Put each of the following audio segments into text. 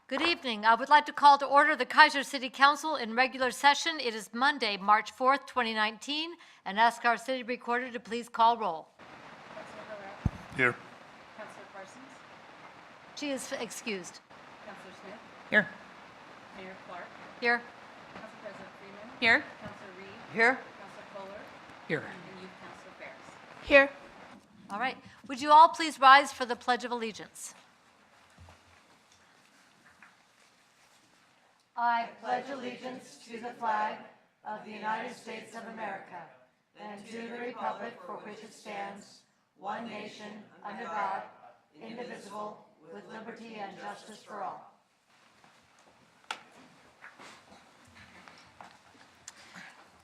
Good evening. I would like to call to order the Kaiser City Council in regular session. It is Monday, March 4th, 2019, and ask our city recorder to please call roll. Councilor Herrera. Here. Councilor Parsons. She is excused. Councilor Smith. Here. Mayor Clark. Here. Council President Freeman. Here. Councilor Reed. Here. Councilor Kohler. Here. And Youth Councilor Ferris. Here. All right. Would you all please rise for the Pledge of Allegiance? I pledge allegiance to the flag of the United States of America and to the republic for which it stands, one nation, under God, indivisible, with liberty and justice for all.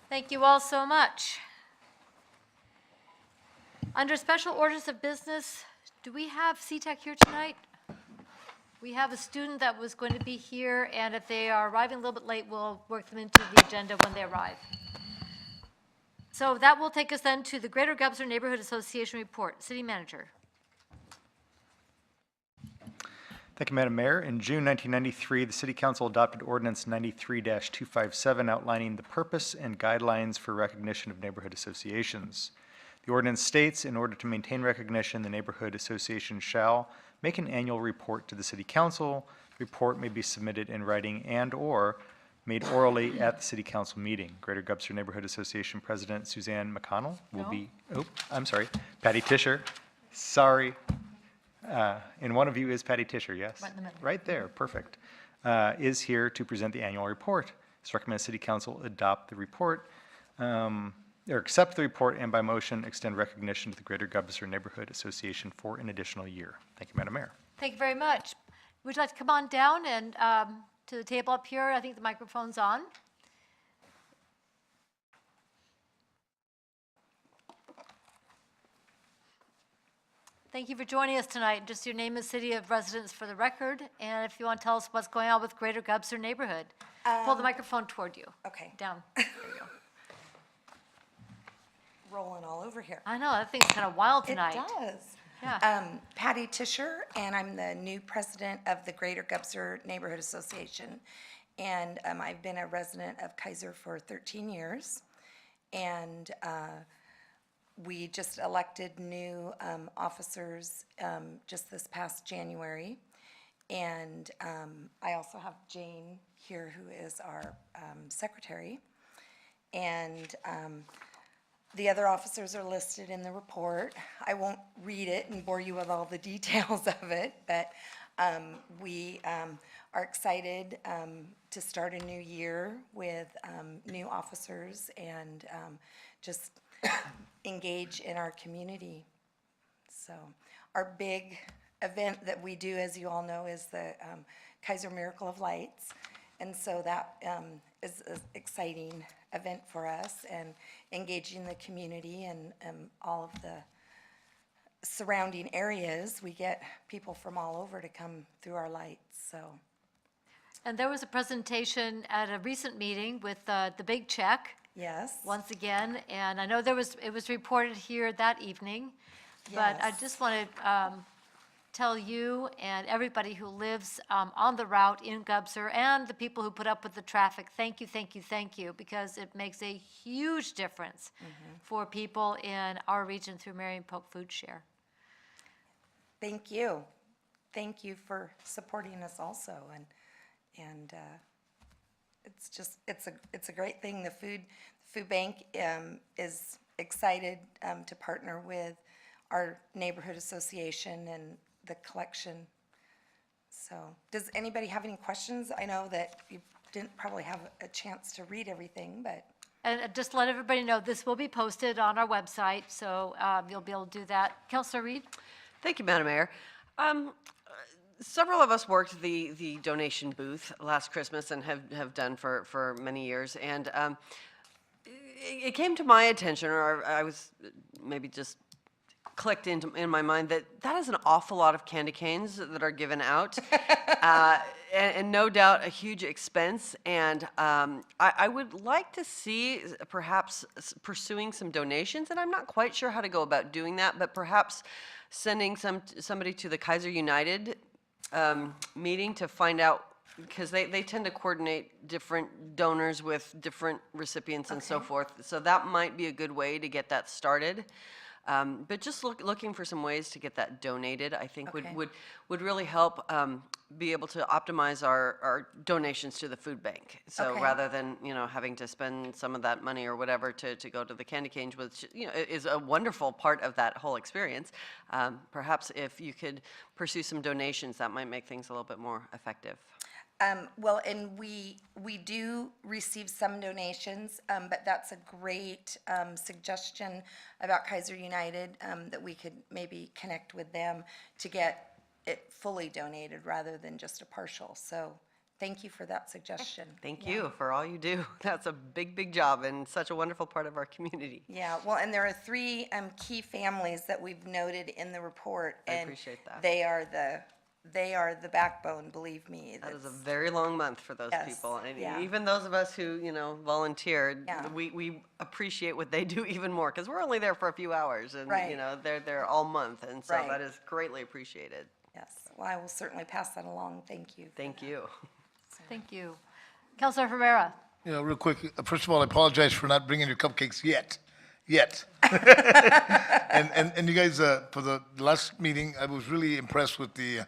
Thank you all so much. Under special orders of business, do we have CTEC here tonight? We have a student that was going to be here, and if they are arriving a little bit late, we'll work them into the agenda when they arrive. So that will take us then to the Greater Gubser Neighborhood Association report. City Manager. Thank you, Madam Mayor. In June 1993, the City Council adopted Ordinance 93-257 outlining the purpose and guidelines for recognition of neighborhood associations. The ordinance states, in order to maintain recognition, the neighborhood association shall make an annual report to the City Council. The report may be submitted in writing and/or made orally at the City Council meeting. Greater Gubser Neighborhood Association President Suzanne McConnell will be, Patty Tischer. Sorry. And one of you is Patty Tischer, yes? Right in the middle. Right there, perfect. Is here to present the annual report. It's recommended City Council adopt the report, or accept the report and by motion extend recognition to the Greater Gubser Neighborhood Association for an additional year. Thank you, Madam Mayor. Thank you very much. Would you like to come on down and to the table up here? I think the microphone's on. Thank you for joining us tonight. Just your name and city of residence for the record, and if you want to tell us what's going on with Greater Gubser neighborhood. Pull the microphone toward you. Okay. Down. There you go. Rolling all over here. I know, that thing's kind of wild tonight. It does. Yeah. Patty Tischer, and I'm the new president of the Greater Gubser Neighborhood Association. And I've been a resident of Kaiser for 13 years. And we just elected new officers just this past January. And I also have Jane here, who is our secretary. And the other officers are listed in the report. I won't read it and bore you with all the details of it, but we are excited to start a new year with new officers and just engage in our community. So our big event that we do, as you all know, is the Kaiser Miracle of Lights. And so that is an exciting event for us, and engaging the community and all of the surrounding areas. We get people from all over to come through our lights, so. And there was a presentation at a recent meeting with the Big Check. Yes. Once again, and I know it was reported here that evening, but I Yes. just want to tell you and everybody who lives on the route in Gubser and the people who put up with the traffic, thank you, thank you, thank you, because it makes a huge difference for people in our region through Marion Pope Food Share. Thank you. Thank you for supporting us also, and it's just, it's a great thing. The food bank is excited to partner with our neighborhood association and the collection. So, does anybody have any questions? I know that you didn't probably have a chance to read everything, but. And just let everybody know, this will be posted on our website, so you'll be able to do that. Councilor Reed? Thank you, Madam Mayor. Several of us worked the donation booth last Christmas and have done for many years. And it came to my attention, or I was maybe just clicked in my mind that is an awful lot of candy canes that are given out, and no doubt a huge expense. And I would like to see perhaps pursuing some donations, and I'm not quite sure how to go about doing that, but perhaps sending somebody to the Kaiser United meeting to find out because they tend to coordinate different donors with different recipients and so Okay. forth. So that might be a good way to get that started. But just looking for some ways to get that donated, I think Okay. would really help be able to optimize our donations to the food bank. So Okay. rather than, having to spend some of that money or whatever to go to the candy canes, which, is a wonderful part of that whole experience, perhaps if you could pursue some donations, that might make things a little bit more effective. Well, and we do receive some donations, but that's a great suggestion about Kaiser United, that we could maybe connect with them to get it fully donated rather than just a partial. So thank you for that suggestion. Thank Yeah. you for all you do. That's a big, big job and such a wonderful part of our community. Yeah, well, and there are 3 key families that we've noted in the report. I and appreciate that. They are the backbone, believe me. That is a That's- very long month for those Yes, people. And yeah. even those of us who, volunteered, Yeah. we appreciate what they do even more because we're only there for a few hours and, Right. they're there all month. And so Right. that is greatly appreciated. Yes, well, I will certainly pass that along. Thank you. Thank you. Thank you. Counselor Herrera? Yeah, real quick, first of all, I apologize for not bringing your cupcakes yet. And you guys, for the last meeting, I was really impressed with the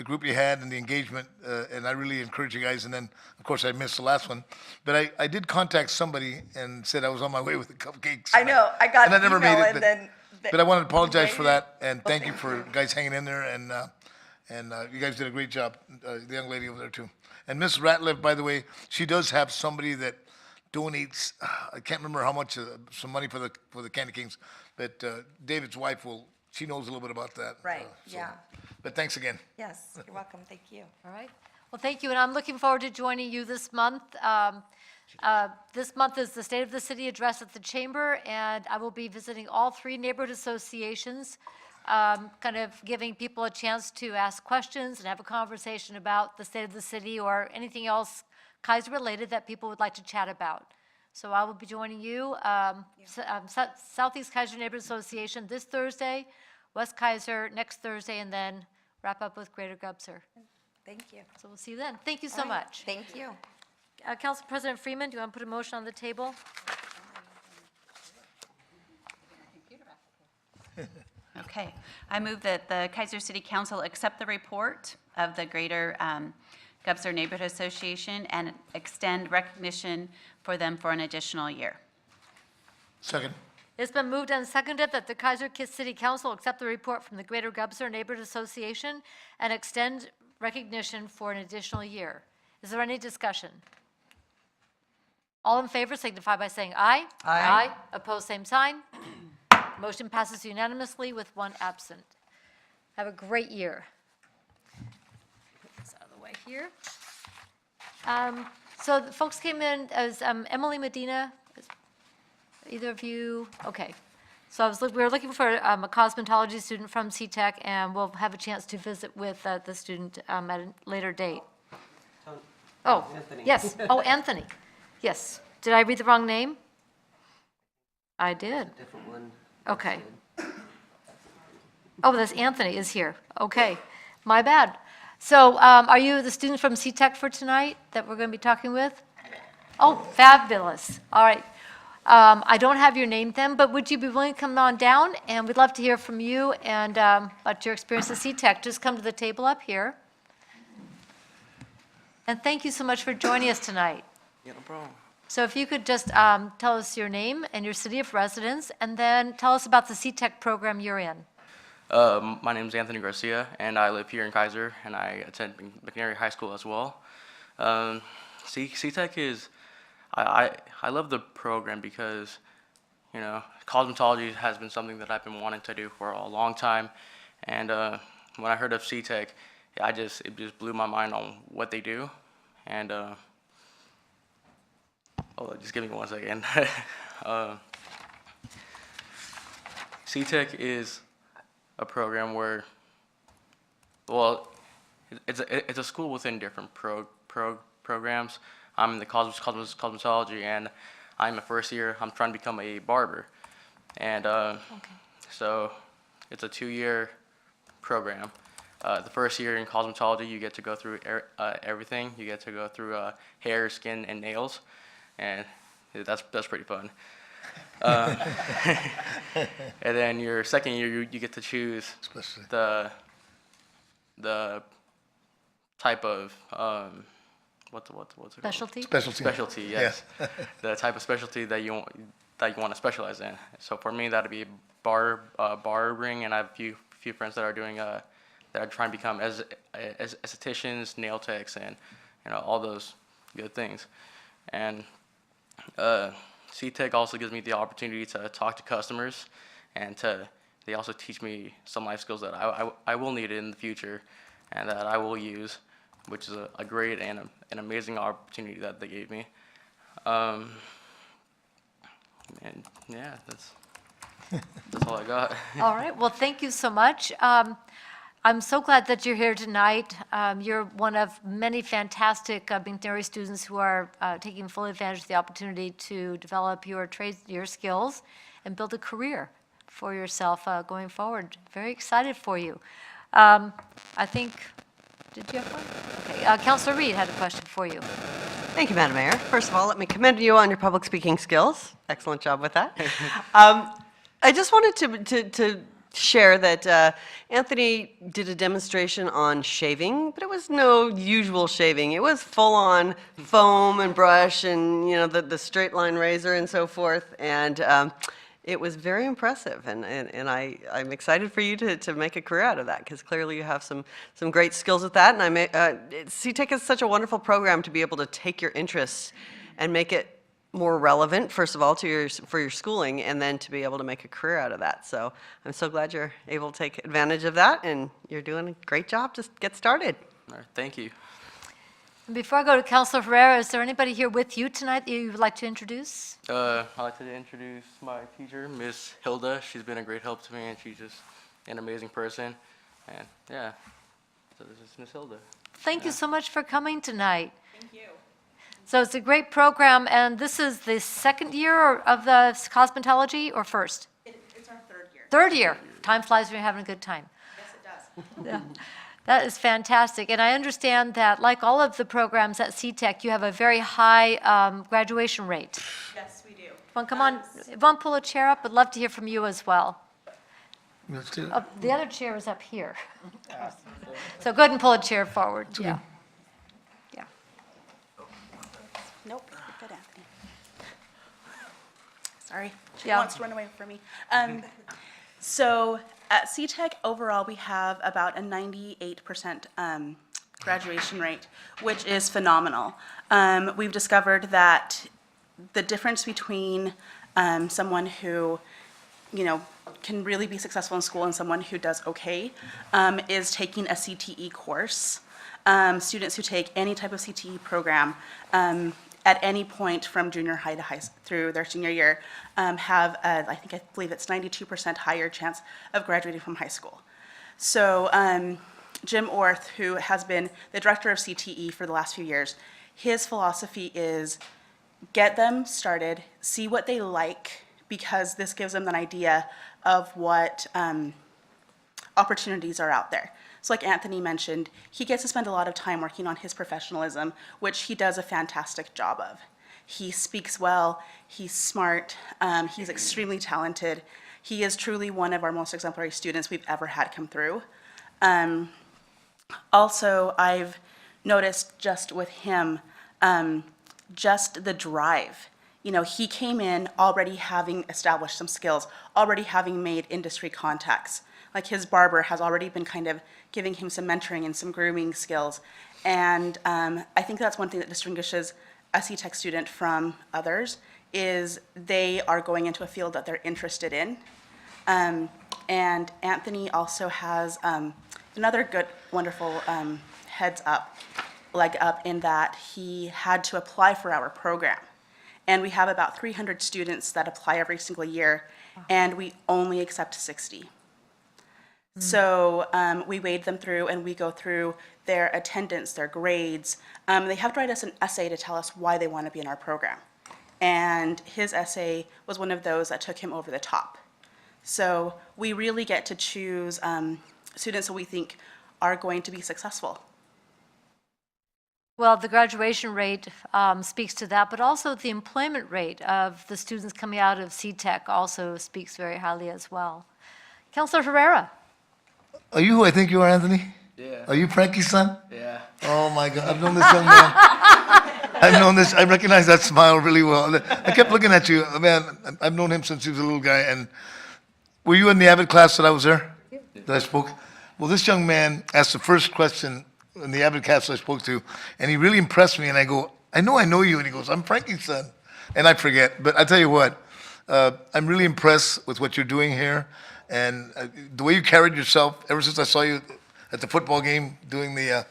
group you had and the engagement, and I really encourage you guys. And then, of course, I missed the last one. But I did contact somebody and said I was on my way with the cupcakes. I know, I got And I an never email made it, and then. But I wanted to apologize for Maybe- that, and thank you for guys hanging in there, and you guys did a great job, the young lady over there too. And Miss Ratliff, by the way, she does have somebody that donates, I can't remember how much, some money for the Candy Kings, but David's wife she knows a little bit about that. Right, so. yeah. But thanks again. Yes, you're welcome, thank you. All right. Well, thank you, and I'm looking forward to joining you this month. This month is the State of the City Address at the Chamber, and I will be visiting all 3 neighborhood associations, kind of giving people a chance to ask questions and have a conversation about the state of the city or anything else Kaiser-related that people would like to chat about. So I will be joining you, Southeast Kaiser Neighborhood Association this Thursday, West Kaiser next Thursday, and then wrap up with Greater Gubser. Thank you. So we'll see you then. Thank you so All right, much. Thank you. Council President Freeman, do you want to put a motion on the table? Okay. I move that the Kaiser City Council accept the report of the Greater Gubser Neighborhood Association and extend recognition for them for an additional year. Second. It's been moved and seconded that the Kaiser City Council accept the report from the Greater Gubser Neighborhood Association and extend recognition for an additional year. Is there any discussion? All in favor signify by saying aye. Aye. Opposed, same sign. Motion passes unanimously with 1 absent. Have a great year. Put this out of the way here. So the folks came in as Emily Medina. Either of you? Okay. So we were looking for a cosmetology student from CTEC, and we'll have a chance to visit with the student at a later date. Oh, Anthony. yes. Oh, Anthony. Yes. Did I read the wrong name? I did. Different one. Okay. Oh, this Anthony is here. Okay. My bad. So are you the student from CTEC for tonight that we're going to be talking with? Oh, fabulous. All right. I don't have your name then, but would you be willing to come on down? And we'd love to hear from you and about your experience at CTEC. Just come to the table up here. And thank you so much for joining us tonight. Yeah, no problem. So if you could just tell us your name and your city of residence, and then tell us about the CTEC program you're in. My name is Anthony Garcia, and I live here in Kaiser, and I attend McNary High School as well. CTEC is, I love the program because, cosmetology has been something that I've been wanting to do for a long time. And when I heard of CTEC, it just blew my mind on what they do. And just give me 1 second. CTEC is a program where, it's a school within different programs. I'm in the cosmetology, and I'm a first year. I'm trying to become a barber, and so it's a 2-year program. the first year in cosmetology, you get to go through everything. You get to go through hair, skin, and nails, and that's pretty fun. And then your second year, you get to choose Especially. the type of what's it called? Specialty? Specialty, yes. The type of specialty that you want to specialize in. So for me, that'd be barbering, and I have a few friends that are doing that are trying to become as estheticians, nail techs, and all those good things. And CTech also gives me the opportunity to talk to customers, and they also teach me some life skills that I will need in the future, and that I will use, which is a great and an amazing opportunity that they gave me. And yeah, that's all I got. All right, well, thank you so much. I'm so glad that you're here tonight. You're one of many fantastic McNary students who are taking full advantage of the opportunity to develop your trades, your skills, and build a career for yourself going forward. Very excited for you. I think, did you have one? Okay, Councilor Reed had a question for you. Thank you, Madam Mayor. First of all, let me commend you on your public speaking skills. Excellent job with that. I just wanted to share that Anthony did a demonstration on shaving, but it was no usual shaving. It was full-on foam and brush and, the straight line razor and so forth. And it was very impressive. And I'm excited for you to make a career out of that, because clearly you have some great skills with that. And CTech is such a wonderful program to be able to take your interests and make it more relevant, first of all, for your schooling, and then to be able to make a career out of that. So I'm so glad you're able to take advantage of that, and you're doing a great job. Just get started. All right, thank you. And before I go to Councilor Ferreira, is there anybody here with you tonight that you would like to introduce? I'd like to introduce my teacher, Miss Hilda. She's been a great help to me, and she's just an amazing person. And yeah, so this is Miss Hilda. Thank you so much for coming tonight. Thank you. So it's a great program, and this is the second year of the cosmetology, or first? It's our third year. Third year. Time flies when you're having a good time. Yes, it does. Yeah. That is fantastic. And I understand that, like all of the programs at CTech, you have a very high graduation rate. Yes, we do. Yvonne, come on. Yvonne, pull a chair up. I'd love to hear from you as well. Let's do it. The other chair is up here. So go ahead and pull a chair forward. Yeah. Yeah. Nope, you're good, Anthony. Sorry, she Yeah. wants to run away from me. So at CTech overall, we have about a 98% graduation rate, which is phenomenal. We've discovered that the difference between someone who, can really be successful in school and someone who does okay is taking a CTE course. Students who take any type of CTE program at any point from junior high to through their senior year have, I believe it's 92% higher chance of graduating from high school. So Jim Orth, who has been the director of CTE for the last few years, his philosophy is get them started, see what they like, because this gives them an idea of what opportunities are out there. So like Anthony mentioned, he gets to spend a lot of time working on his professionalism, which he does a fantastic job of. He speaks well, he's smart, he's extremely talented. He is truly one of our most exemplary students we've ever had come through. Also, I've noticed just with him, just the drive. He came in already having established some skills, already having made industry contacts. Like his barber has already been kind of giving him some mentoring and some grooming skills. And I think that's one thing that distinguishes a CTech student from others, is they are going into a field that they're interested in. And Anthony also has another good, wonderful leg up in that he had to apply for our program. And we have about 300 students that apply every single year, and we only accept 60. So we wade them through, and we go through their attendance, their grades. They have to write us an essay to tell us why they want to be in our program. And his essay was one of those that took him over the top. So we really get to choose students that we think are going to be successful. Well, the graduation rate speaks to that, but also the employment rate of the students coming out of CTEC also speaks very highly as well. Counselor Herrera? Are you who I think you are, Anthony? Yeah. Are you Frankie's son? Yeah. Oh my God, I've known this young man. I've known this, I recognize that smile really well. I kept looking at you, man, I've known him since he was a little guy, and were you in the Avid class that I was there? That I spoke? Well, this young man asked the first question in the Avid class I spoke to, and he really impressed me, and I go, I know you, and he goes, I'm Frankie's son. And I forget, but I tell you what, I'm really impressed with what you're doing here, and the way you carried yourself ever since I saw you at the football game doing the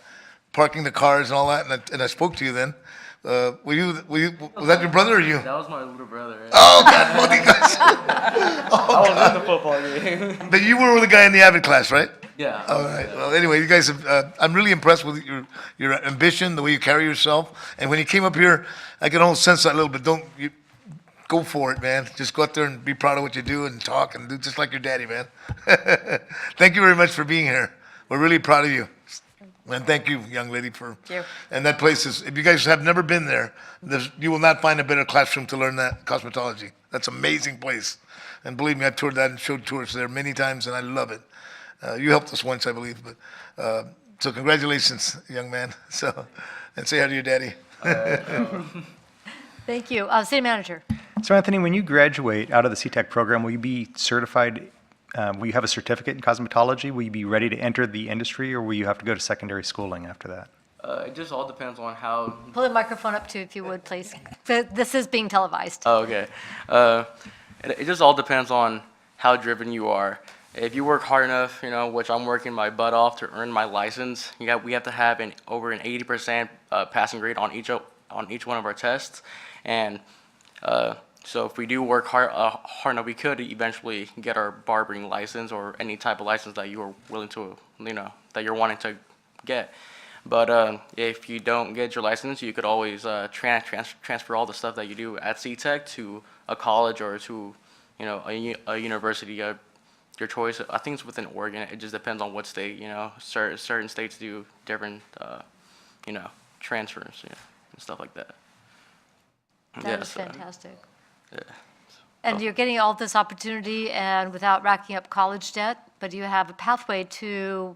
parking the cars and all that, and I spoke to you then. Was that your brother or you? That was my little brother. Yeah. Oh God, both you guys. I was in the football game. But you were with the guy in the Avid class, right? Yeah. All right. Well, anyway, you guys have, I'm really impressed with your ambition, the way you carry yourself. And when you came up here, I could almost sense that a little bit. Go for it, man. Just go out there and be proud of what you do and talk and do just like your daddy, man. Thank you very much for being here. We're really proud of you. And thank you, young lady, for. Thank you. And that place is, if you guys have never been there, you will not find a better classroom to learn that cosmetology. That's an amazing place. And believe me, I've toured that and showed tours there many times, and I love it. You helped us once, I believe, but so congratulations, young man. So, and say hi to your daddy. Thank you. City Manager? So Anthony, when you graduate out of the CTEC program, will you be certified, will you have a certificate in cosmetology? Will you be ready to enter the industry, or will you have to go to secondary schooling after that? It just all depends on how. Pull the microphone up too, if you would, please. This is being televised. Oh, okay. It just all depends on how driven you are. If you work hard enough, which I'm working my butt off to earn my license, we have to have over an 80% passing grade on each one of our tests, and so if we do work hard enough, we could eventually get our barbering license or any type of license that you are willing to, that you're wanting to get. But if you don't get your license, you could always transfer all the stuff that you do at CTEC to a college or to, a university of your choice. I think it's within Oregon. It just depends on what state. Certain states do different, transfers and stuff like that. That is fantastic. Yeah. And you're getting all this opportunity and without racking up college debt, but you have a pathway to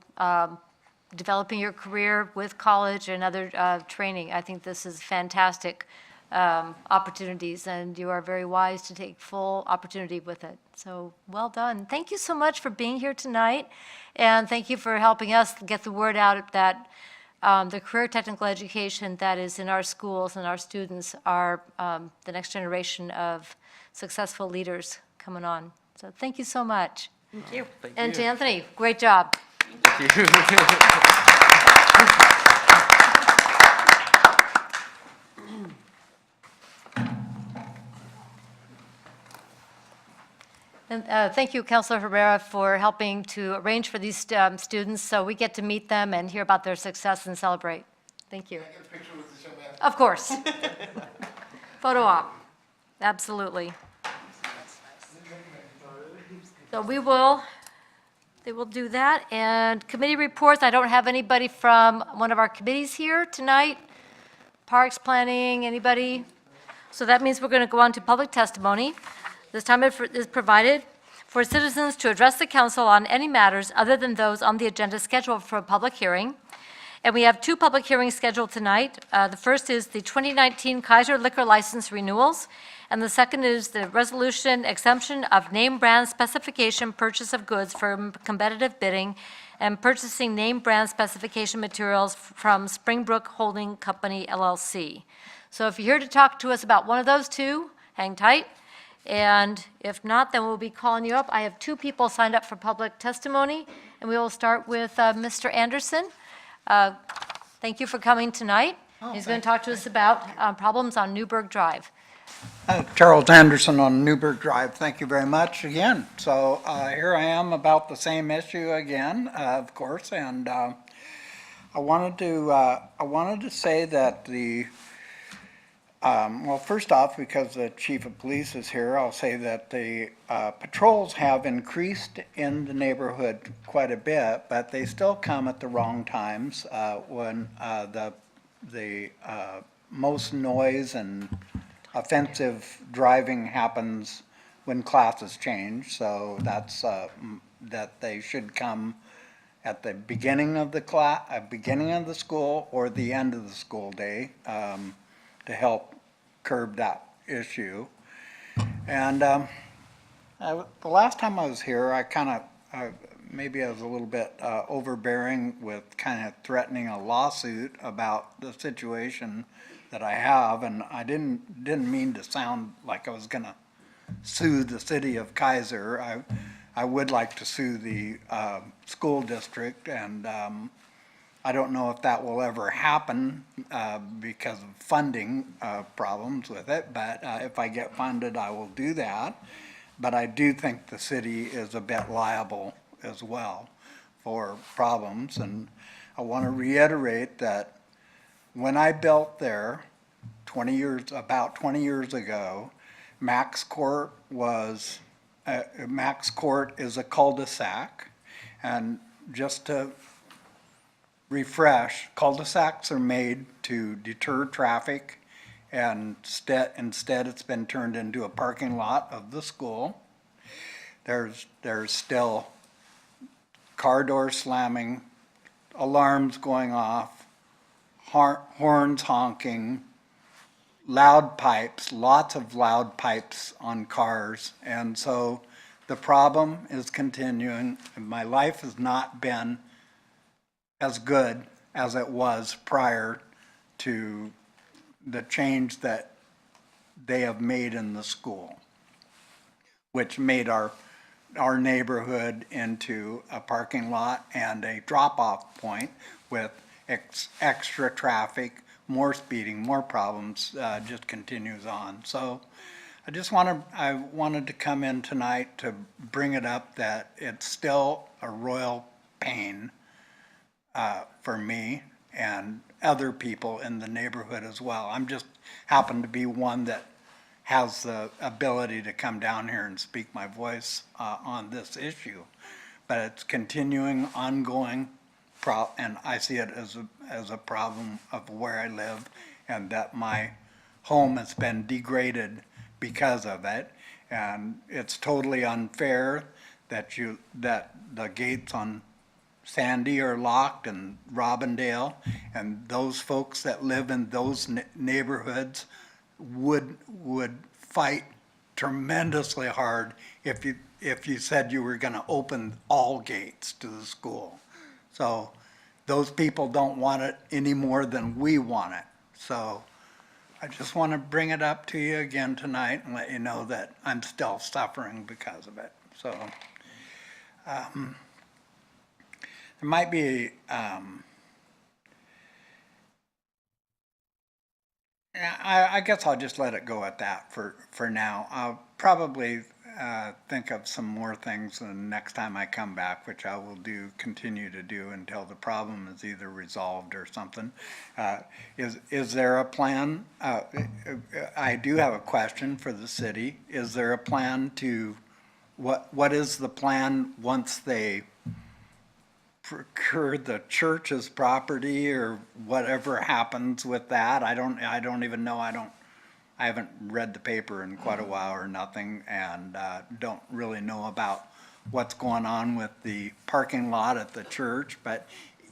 developing your career with college and other training. I think this is fantastic opportunities, and you are very wise to take full opportunity with it. So well done. Thank you so much for being here tonight, and thank you for helping us get the word out that the career technical education that is in our schools and our students are the next generation of successful leaders coming on. So thank you so much. Thank you. And to Anthony, great job. Thank you. And thank you, Councilor Herrera, for helping to arrange for these students so we get to meet them and hear about their success and celebrate. Thank you. Of course. Photo op. Absolutely. So they will do that. And committee reports, I don't have anybody from one of our committees here tonight. Parks, planning, anybody? So that means we're going to go on to public testimony. This time it is provided for citizens to address the council on any matters other than those on the agenda scheduled for a public hearing. And we have two public hearings scheduled tonight. The first is the 2019 Kaiser Liquor License renewals, and the second is the resolution exemption of name brand specification purchase of goods from competitive bidding and purchasing name brand specification materials from Springbrook Holding Company, LLC. So if you're here to talk to us about one of those two, hang tight. And if not, then we'll be calling you up. I have two people signed up for public testimony, and we will start with Mr. Anderson. Thank you for coming tonight. He's going to talk to us about problems on Newburgh Drive. Charles Anderson on Newburgh Drive. Thank you very much again. So here I am about the same issue again, of course, and I wanted to say that the Well, first off, because the chief of police is here, I'll say that the patrols have increased in the neighborhood quite a bit, but they still come at the wrong times when the most noise and offensive driving happens when classes change. So that's that they should come at the beginning of the beginning of the school or the end of the school day to help curb that issue. And the last time I was here, I kind of, maybe I was a little bit overbearing with kind of threatening a lawsuit about the situation that I have, and I didn't mean to sound like I was gonna sue the city of Kaiser. I would like to sue the school district, and I don't know if that will ever happen because of funding problems with it, but if I get funded, I will do that. But I do think the city is a bit liable as well for problems, and I want to reiterate that when I built there about 20 years ago, Max Court is a cul-de-sac, and just to refresh, cul-de-sacs are made to deter traffic, and instead it's been turned into a parking lot of the school. There's still car doors slamming, alarms going off, horns honking, loud pipes, lots of loud pipes on cars. And so the problem is continuing. My life has not been as good as it was prior to the change that they have made in the school, which made our neighborhood into a parking lot and a drop-off point with extra traffic, more speeding, more problems, just continues on. So I wanted to come in tonight to bring it up that it's still a royal pain for me and other people in the neighborhood as well. I'm just happen to be one that has the ability to come down here and speak my voice on this issue. But it's continuing, ongoing, and I see it as a problem of where I live, and that my home has been degraded because of it. And it's totally unfair that the gates on Sandy are locked and Robindale, and those folks that live in those neighborhoods would fight tremendously hard if you said you were going to open all gates to the school. So those people don't want it any more than we want it. So I just want to bring it up to you again tonight and let you know that I'm still suffering because of it. So there might be I guess I'll just let it go at that for now. I'll probably think of some more things the next time I come back, which I will continue to do until the problem is either resolved or something. Is there a plan? I do have a question for the city. Is there a plan what is the plan once they procure the church's property or whatever happens with that? I don't even know. I haven't read the paper in quite a while or nothing, and don't really know about what's going on with the parking lot at the church. But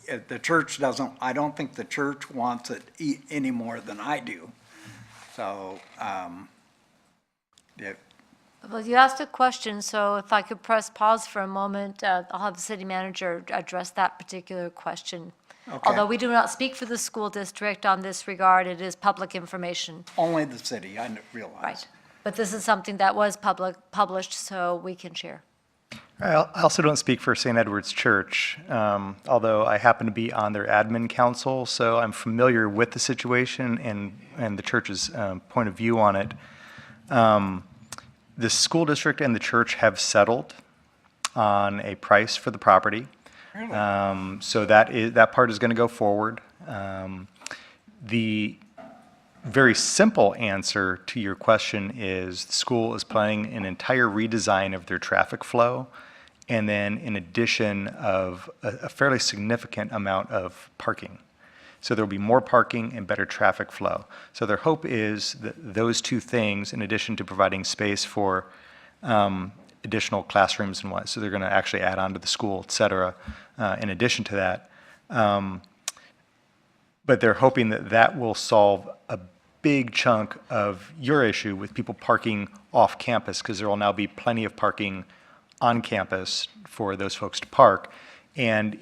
if the church I don't think the church wants it any more than I do. So Well, you asked a question, so if I could press pause for a moment, I'll have the city manager address that particular question. Okay. Although we do not speak for the school district on this regard, it is public information. Only the city, I realize. Right. But this is something that was published, so we can share. I also don't speak for St. Edward's Church, although I happen to be on their admin council, so I'm familiar with the situation and the church's point of view on it. The school district and the church have settled on a price for the property. Really? So that part is going to go forward. The very simple answer to your question is the school is planning an entire redesign of their traffic flow, and then in addition of a fairly significant amount of parking. So there'll be more parking and better traffic flow. So their hope is that those two things, in addition to providing space for additional classrooms and what, so they're going to actually add on to the school, et cetera, in addition to that. But they're hoping that that will solve a big chunk of your issue with people parking off campus, because there will now be plenty of parking on campus for those folks to park. And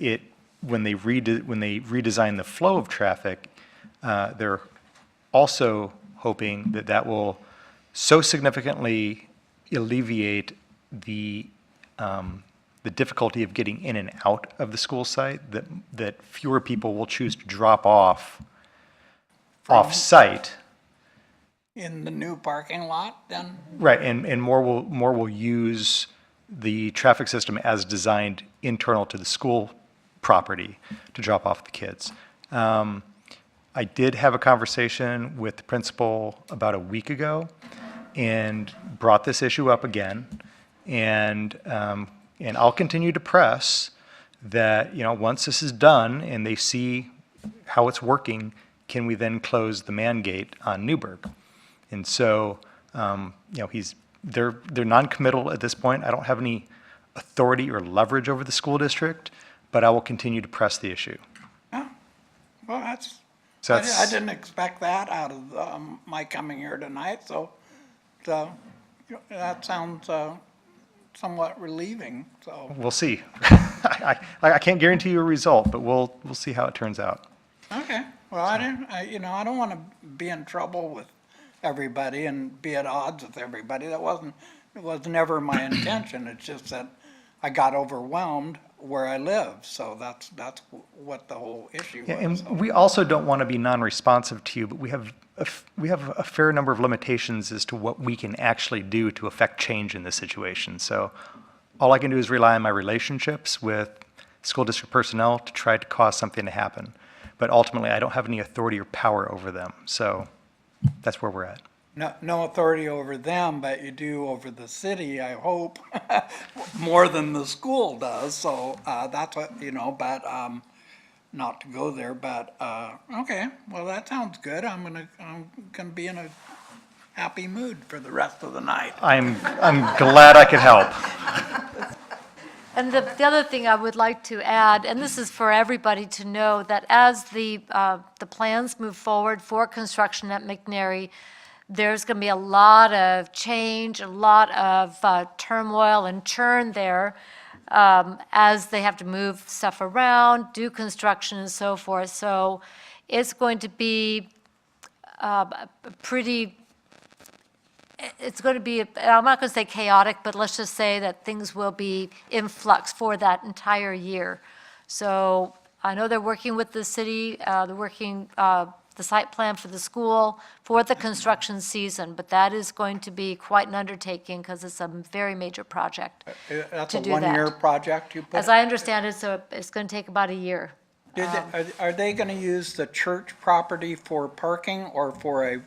when they redesign the flow of traffic, they're also hoping that that will so significantly alleviate the difficulty of getting in and out of the school site, that fewer people will choose to drop off-site. In the new parking lot, then? Right, and more will use the traffic system as designed internal to the school property to drop off the kids. I did have a conversation with the principal about a week ago and brought this issue up again. And I'll continue to press that, once this is done and they see how it's working, can we then close the man gate on Newburgh? And so, they're non-committal at this point. I don't have any authority or leverage over the school district, but I will continue to press the issue. Oh, well, I that's- didn't expect that out of my coming here tonight, so that sounds somewhat relieving, so. We'll see. I can't guarantee you a result, but we'll see how it turns out. Okay, well, I don't want to be in trouble with everybody and be at odds with everybody. It was never my intention. It's just that I got overwhelmed where I live, so that's what the whole issue Yeah, was. and we also don't want to be non-responsive to you, but we have a fair number of limitations as to what we can actually do to affect change in this situation. So all I can do is rely on my relationships with school district personnel to try to cause something to happen. But ultimately, I don't have any authority or power over them. So that's where we're at. No authority over them, but you do over the city, I hope, more than the school does, so, that's what, but, not to go there, but, okay, well, that sounds good. I'm gonna be in a happy mood for the rest of the night. I'm glad I could help. And the other thing I would like to add, and this is for everybody to know, that as the plans move forward for construction at McNary, there's going to be a lot of change, a lot of turmoil and churn there as they have to move stuff around, do construction and so forth. So it's going to be it's going to be, I'm not going to say chaotic, but let's just say that things will be in flux for that entire year. So I know they're working with the city, they're working the site plan for the school for the construction season, but that is going to be quite an undertaking because it's a very major project. That's To a do that. one-year project you put? As I understand it, so it's going to take about a year. Are they gonna use the church property for parking or for a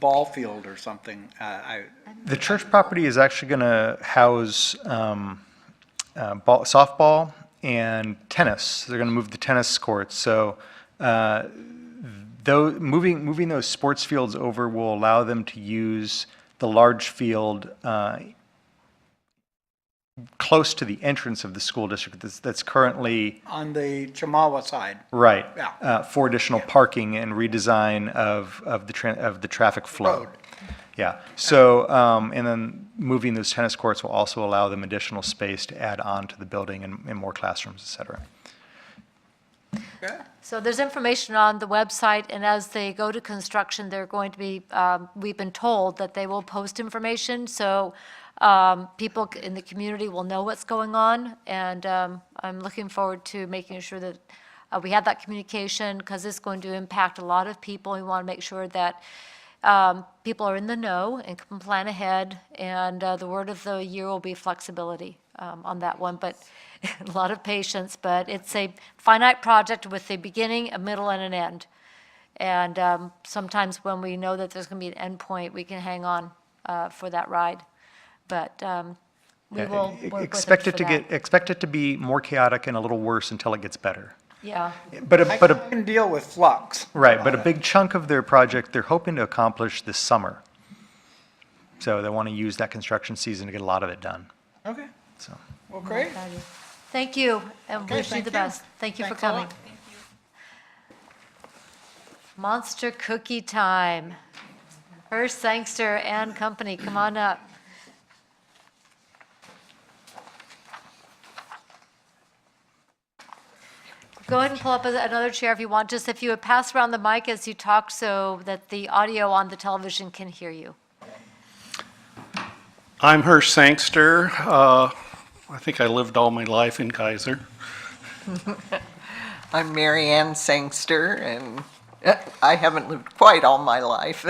ball field or something? The church property is actually going to house softball and tennis. They're going to move the tennis courts. So moving those sports fields over will allow them to use the large field close to the entrance of the school district that's currently On the Chamawa side? right Yeah. for additional parking and redesign of the traffic flow. Road. Yeah. So and then moving those tennis courts will also allow them additional space to add on to the building and more classrooms, et cetera. Okay. So there's information on the website, and as they go to construction, they're going to be, we've been told that they will post information, so people in the community will know what's going on, and I'm looking forward to making sure that we have that communication, because it's going to impact a lot of people. We want to make sure that people are in the know and can plan ahead, and the word of the year will be flexibility on that one, but a lot of patience, but it's a finite project with a beginning, a middle, and an end. And sometimes when we know that there's going to be an endpoint, we can hang on for that ride. But we will work with it Expect for it to that. expect it to be more chaotic and a little worse until it gets better. Yeah. But a I can deal with flux. Right, but a big chunk of their project, they're hoping to accomplish this summer. So they want to use that construction season to get a lot of it done, Okay, so. well, great. Thank you, and Okay, wish you thank the you. best. Thank you for Thanks a lot. coming. Monster Cookie Time. First Sangster and Company, come on up. Go ahead and pull up another chair if you want, just if you would pass around the mic as you talk so that the audio on the television can hear you. I'm Hirsch Sangster. I think I lived all my life in Kaiser. I'm Mary Ann Sangster, and I haven't lived quite all my life,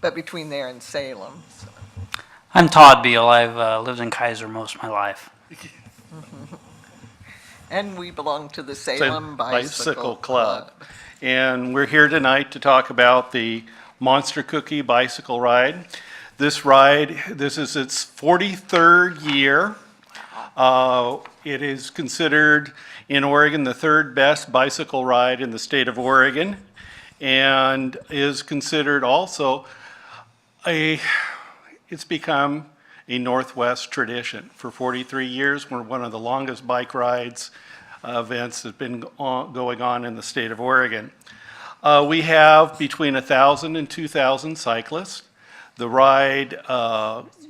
but between there and Salem. So. I'm Todd Beal. I've lived in Kaiser most of my life. And we belong to the Salem Bicycle Club. And we're here tonight to talk about the Monster Cookie Bicycle Ride. This is its 43rd year. It is considered in Oregon the third best bicycle ride in the state of Oregon, and is considered also it's become a Northwest tradition. For 43 years, we're one of the longest bike rides events that's been going on in the state of Oregon. We have between 1,000 and 2,000 cyclists. The ride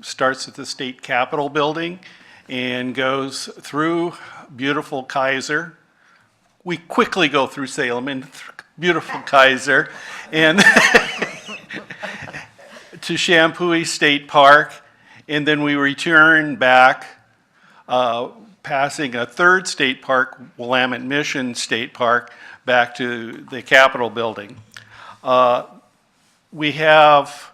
starts at the state capitol building and goes through beautiful Kaiser. We quickly go through Salem and beautiful Kaiser and to Shampooey State Park, and then we return back, passing a third state park, Willamette Mission State Park, back to the Capitol building. We have,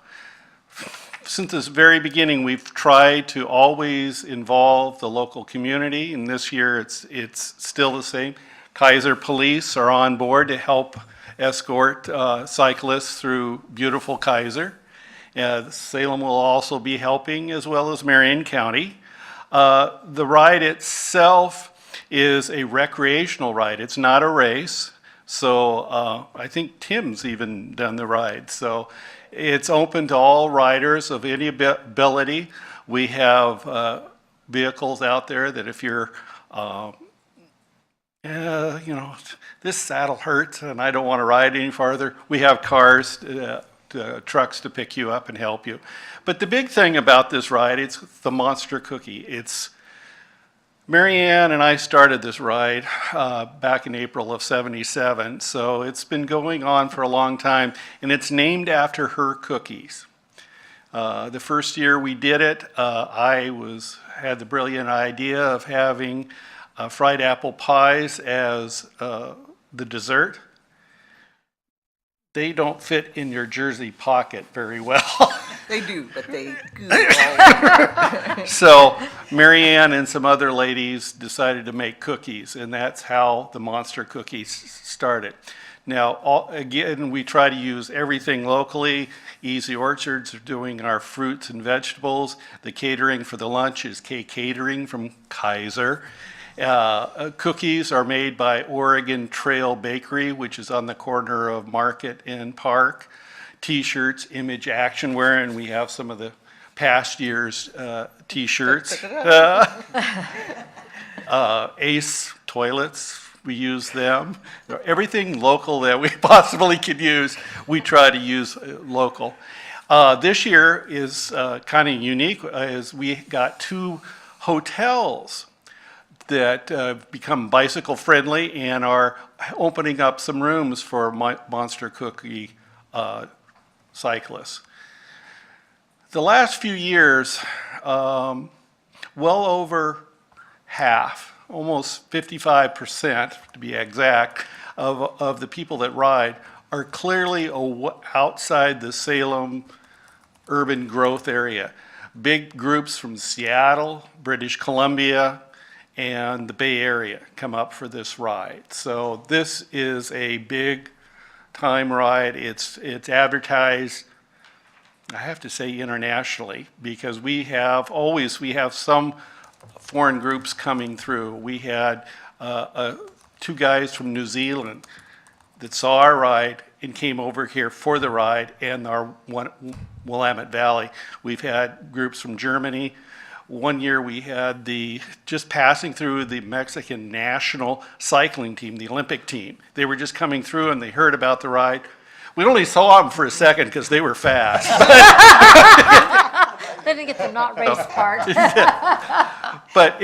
since the very beginning, we've tried to always involve the local community, and this year it's still the same. Kaiser Police are on board to help escort cyclists through beautiful Kaiser. Salem will also be helping, as well as Marion County. The ride itself is a recreational ride. It's not a race. So I think Tim's even done the ride. So it's open to all riders of any ability. We have vehicles out there that if you're, this saddle hurts and I don't want to ride any farther, we have cars, trucks to pick you up and help you. But the big thing about this ride, it's the Monster Cookie. Mary Ann and I started this ride back in April of '77, so it's been going on for a long time, and it's named after her cookies. The first year we did it, I had the brilliant idea of having fried apple pies as the dessert. They don't fit in your jersey pocket very well. They do, but they gooey all over. So Mary Ann and some other ladies decided to make cookies, and that's how the Monster Cookies started. Now, again, we try to use everything locally. Easy Orchards are doing our fruits and vegetables. The catering for the lunch is K Catering from Kaiser. Cookies are made by Oregon Trail Bakery, which is on the corner of Market and Park. T-shirts, Image Actionwear, and we have some of the past year's T-shirts. Ace toilets, we use them. Everything local that we possibly could use, we try to use local. This year is kind of unique, as we got 2 hotels that become bicycle friendly and are opening up some rooms for Monster Cookie cyclists. The last few years, well over half, almost 55% to be exact, of the people that ride are clearly outside the Salem urban growth area. Big groups from Seattle, British Columbia, and the Bay Area come up for this ride. So this is a big time ride. It's advertised, I have to say internationally, because we have some foreign groups coming through. We had two guys from New Zealand that saw our ride and came over here for the ride, and our Willamette Valley. We've had groups from Germany. One year we had just passing through the Mexican national cycling team, the Olympic team. They were just coming through and they heard about the ride. We only saw them for a second because they were fast. They didn't get the not race part. But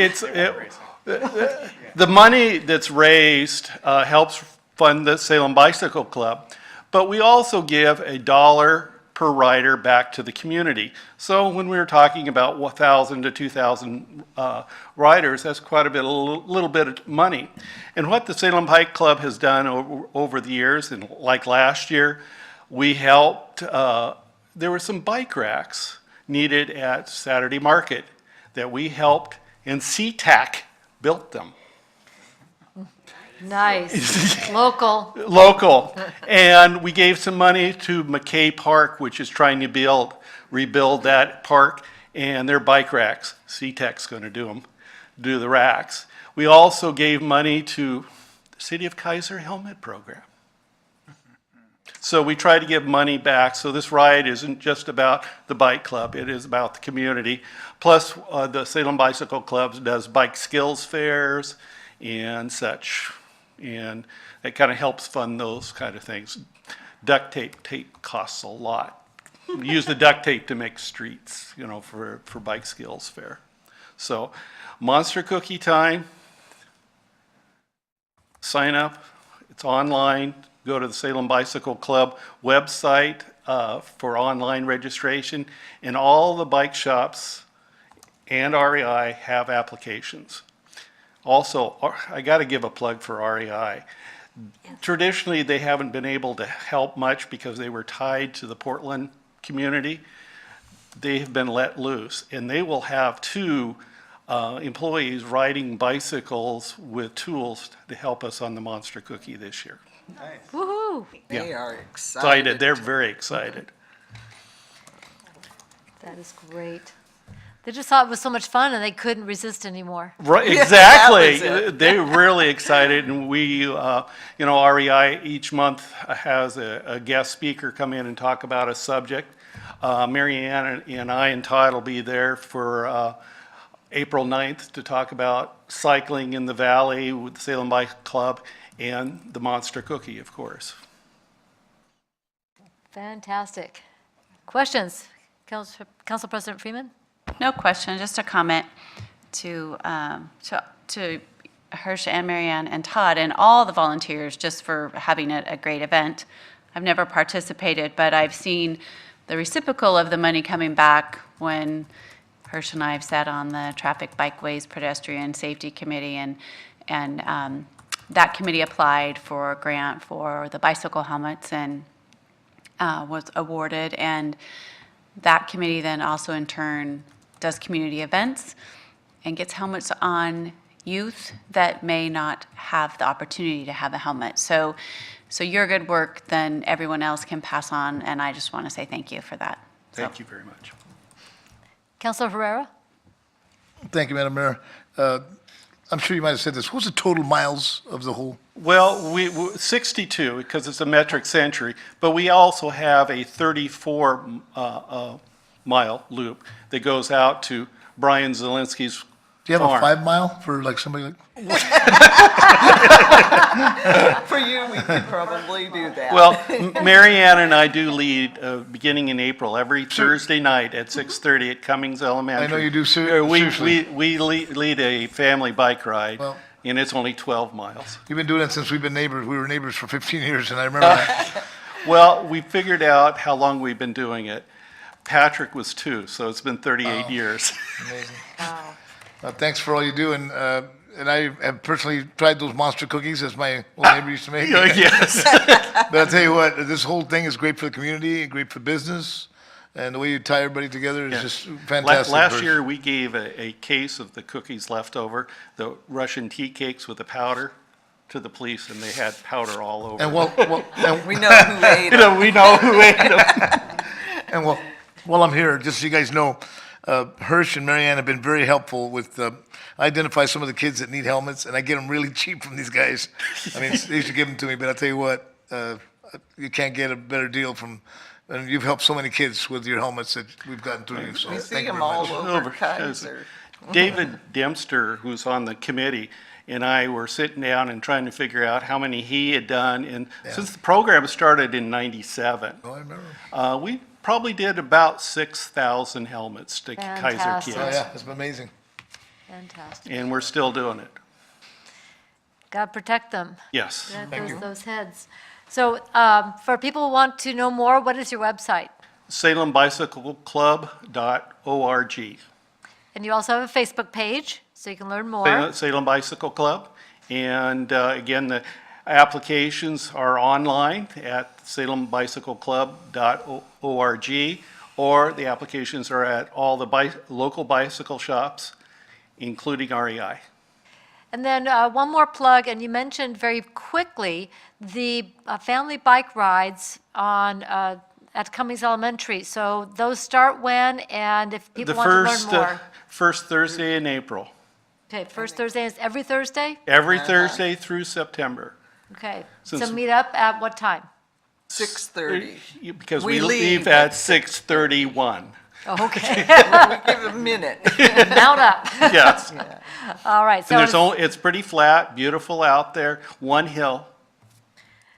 the money that's raised helps fund the Salem Bicycle Club. But we also give $1 per rider back to the community. So when we were talking about 1,000 to 2,000 riders, that's quite a little bit of money. And what the Salem Bike Club has done over the years, and like last year, we helped, there were some bike racks needed at Saturday Market that we helped, and SeaTac built them. Nice. Local. And we gave some money to McKay Park, which is trying to rebuild that park, and their bike racks. SeaTac's going to do the racks. We also gave money to the City of Kaiser Helmet Program. So we try to give money back. So this ride isn't just about the bike club, it is about the community. Plus, the Salem Bicycle Club does bike skills fairs and such. And it kind of helps fund those kind of things. Duct tape costs a lot. We use the duct tape to make streets, for bike skills fair. So Monster Cookie time, sign up, it's online. Go to the Salem Bicycle Club website for online registration, and all the bike shops and REI have applications. Also, I got to give a plug for REI. Traditionally, they haven't been able to help much because they were tied to the Portland community. They have been let loose, and they will have 2 employees riding bicycles with tools to help us on the Monster Cookie this year. Woohoo! They are excited. They're very excited. That is great. They just thought it was so much fun and they couldn't resist anymore. Right, Yeah, exactly. that was it. They're really excited, and we, REI each month has a guest speaker come in and talk about a subject. Mary Ann and I and Todd will be there for April 9th to talk about cycling in the valley with the Salem Bike Club and the Monster Cookie, of course. Fantastic. Questions? Council President Freeman? No question, just a comment to Hersh and Marianne and Todd and all the volunteers just for having a great event. I've never participated, but I've seen the reciprocal of the money coming back when Hersh and I have sat on the Traffic Bikeways Pedestrian Safety Committee, and that committee applied for a grant for the bicycle helmets and was awarded, and that committee then also in turn does community events and gets helmets on youth that may not have the opportunity to have a helmet. So your good work, then everyone else can pass on, and I just want to say thank you for that. Thank you very much. Councilor Herrera? Thank you, Madam Mayor. I'm sure you might have said this. What's the total miles of the whole? Well, we 62 because it's a metric century, but we also have a 34 mile loop that goes out to Brian Zielinski's Do you have farm. a 5 mile for like somebody like? For you, we could probably do that. Well, Mary Ann and I do lead, beginning in April, every Thursday night at 6:30 at Cummings Elementary. I know you do, We seriously. lead a family bike ride, Well- and it's only 12 miles. You've been doing it since we've been neighbors. We were neighbors for 15 years, and I remember that. Well, we figured out how long we've been doing it. Patrick was 2, so it's been 38 years. Amazing. Thanks for all you do, and I have personally tried those monster cookies as my old neighbor used to make. Yes. But I'll tell you what, this whole thing is great for the community, great for business, and the way you tie everybody together is just fantastic. Last year, we gave a case of the cookies left over, the Russian tea cakes with the powder. to the police, and they had powder all over. And We know who ate You them. know, we know who ate them. and while I'm here, just so you guys know, Hirsch and Marianne have been very helpful with, identify some of the kids that need helmets, and I get them really cheap from these guys. I mean, they used to give them to me, but I'll tell you what, you can't get a better deal from, and you've helped so many kids with your helmets that we've gotten through you, so We see thank you them very all much. over Because Kaiser. David Dempster, who's on the committee, and I were sitting down and trying to figure out how many he had done. And since the program started in '97, Oh, I remember. we probably did about 6,000 helmets to Kaiser Fantastic. kids. Oh, yeah, it's been amazing. Fantastic. And we're still doing it. God protect them. Yes. Those heads. So for people who want to know more, what is your website? SalemBicycleClub.org. And you also have a Facebook page, so you can learn more. Salem Bicycle Club. And again, the applications are online at salembicycleclub.org, or the applications are at all the local bicycle shops, including REI. And then one more plug, and you mentioned very quickly the family bike rides on at Cummings Elementary. So those start when, and if people The want to learn more? first Thursday in April. Okay, first Thursday is every Thursday? Every Thursday through September. Okay, so Since- meet up at what time? 6:30. Because We we leave leave at 6:31. Oh, okay, We give a minute. mount up. Yes. All right, so And there's it's- only, it's pretty flat, beautiful out there, one hill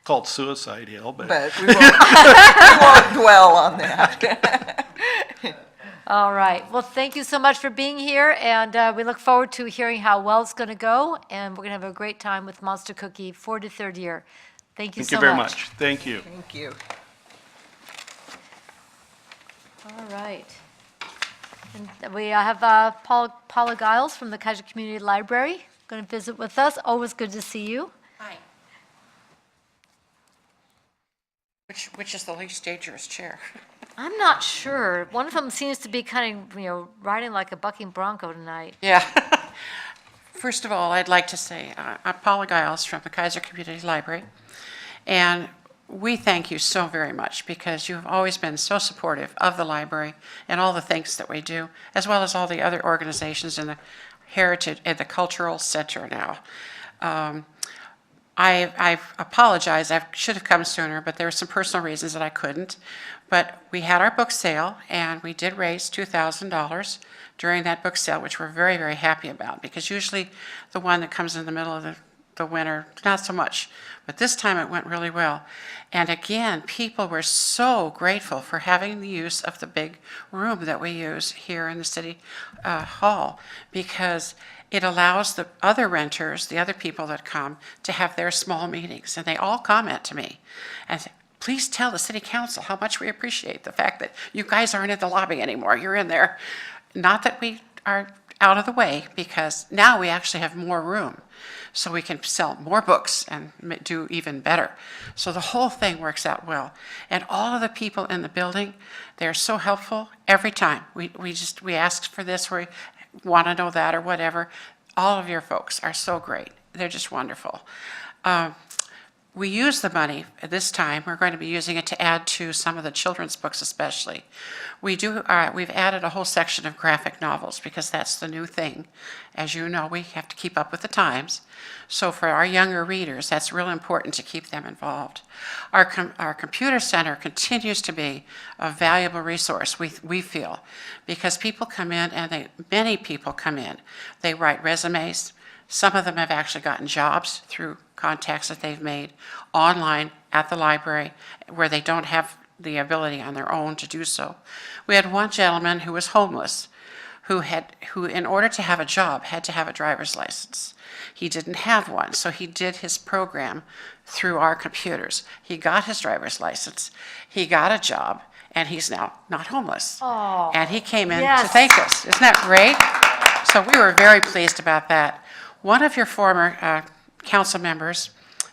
called Suicide Hill, but But we won't dwell on that. all right. Well, thank you so much for being here, and we look forward to hearing how well it's going to go, and we're going to have a great time with Monster Cookie, 43rd year. Thank you thank so you very much. much. Thank you. Thank you. All right. And we have Paula Giles from the Kaiser Community Library going to visit with us. Always good to see you. Hi. Which is the least dangerous chair? I'm not sure. One of them seems to be kind of, riding like a bucking bronco tonight. Yeah. First of all, I'd like to say, I'm Paula Giles from the Kaiser Community Library, and we thank you so very much because you've always been so supportive of the library and all the things that we do, as well as all the other organizations in the heritage and the cultural center now. I apologize, I should have come sooner, but there were some personal reasons that I couldn't. But we had our book sale, and we did raise $2,000 during that book sale, which we're very, very happy about, because usually the one that comes in the middle of the winter, not so much. But this time it went really well. And again, people were so grateful for having the use of the big room that we use here in the city hall, because it allows the other renters, the other people that come, to have their small meetings. And they all comment to me and say, please tell the city council how much we appreciate the fact that you guys aren't in the lobby anymore, you're in there. Not that we are out of the way, because now we actually have more room. So we can sell more books and do even better. So the whole thing works out well. And all of the people in the building, they're so helpful every time. We ask for this, we want to know that or whatever. All of your folks are so great. They're just wonderful. We use the money at this time. We're going to be using it to add to some of the children's books especially. We've added a whole section of graphic novels because that's the new thing. As you know, we have to keep up with the times. So for our younger readers, that's real important to keep them involved. Our computer center continues to be a valuable resource, we feel, because people come in and many people come in. They write resumes. Some of them have actually gotten jobs through contacts that they've made online at the library where they don't have the ability on their own to do so. We had one gentleman who was homeless, who in order to have a job had to have a driver's license. He didn't have one, so he did his program through our computers. He got his driver's license, he got a job, and he's now not homeless. Oh, and he came in to yes. thank us. Isn't that great? So we were very pleased about that. One of your former council members,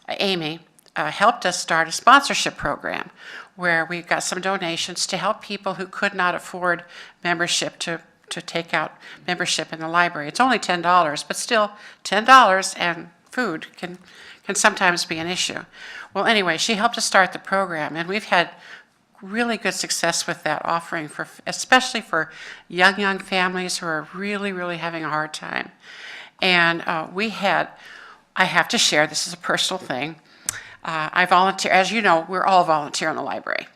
Amy, helped us start a sponsorship program where we got some donations to help people who could not afford membership to take out membership in the library. It's only $10, but still $10 and food can can sometimes be an issue. Well, anyway, she helped us start the program, and we've had really good success with that offering, for especially for young families who are really having a hard time. And I have to share, this is a personal thing. I volunteer, as you know, we're all volunteer in the library.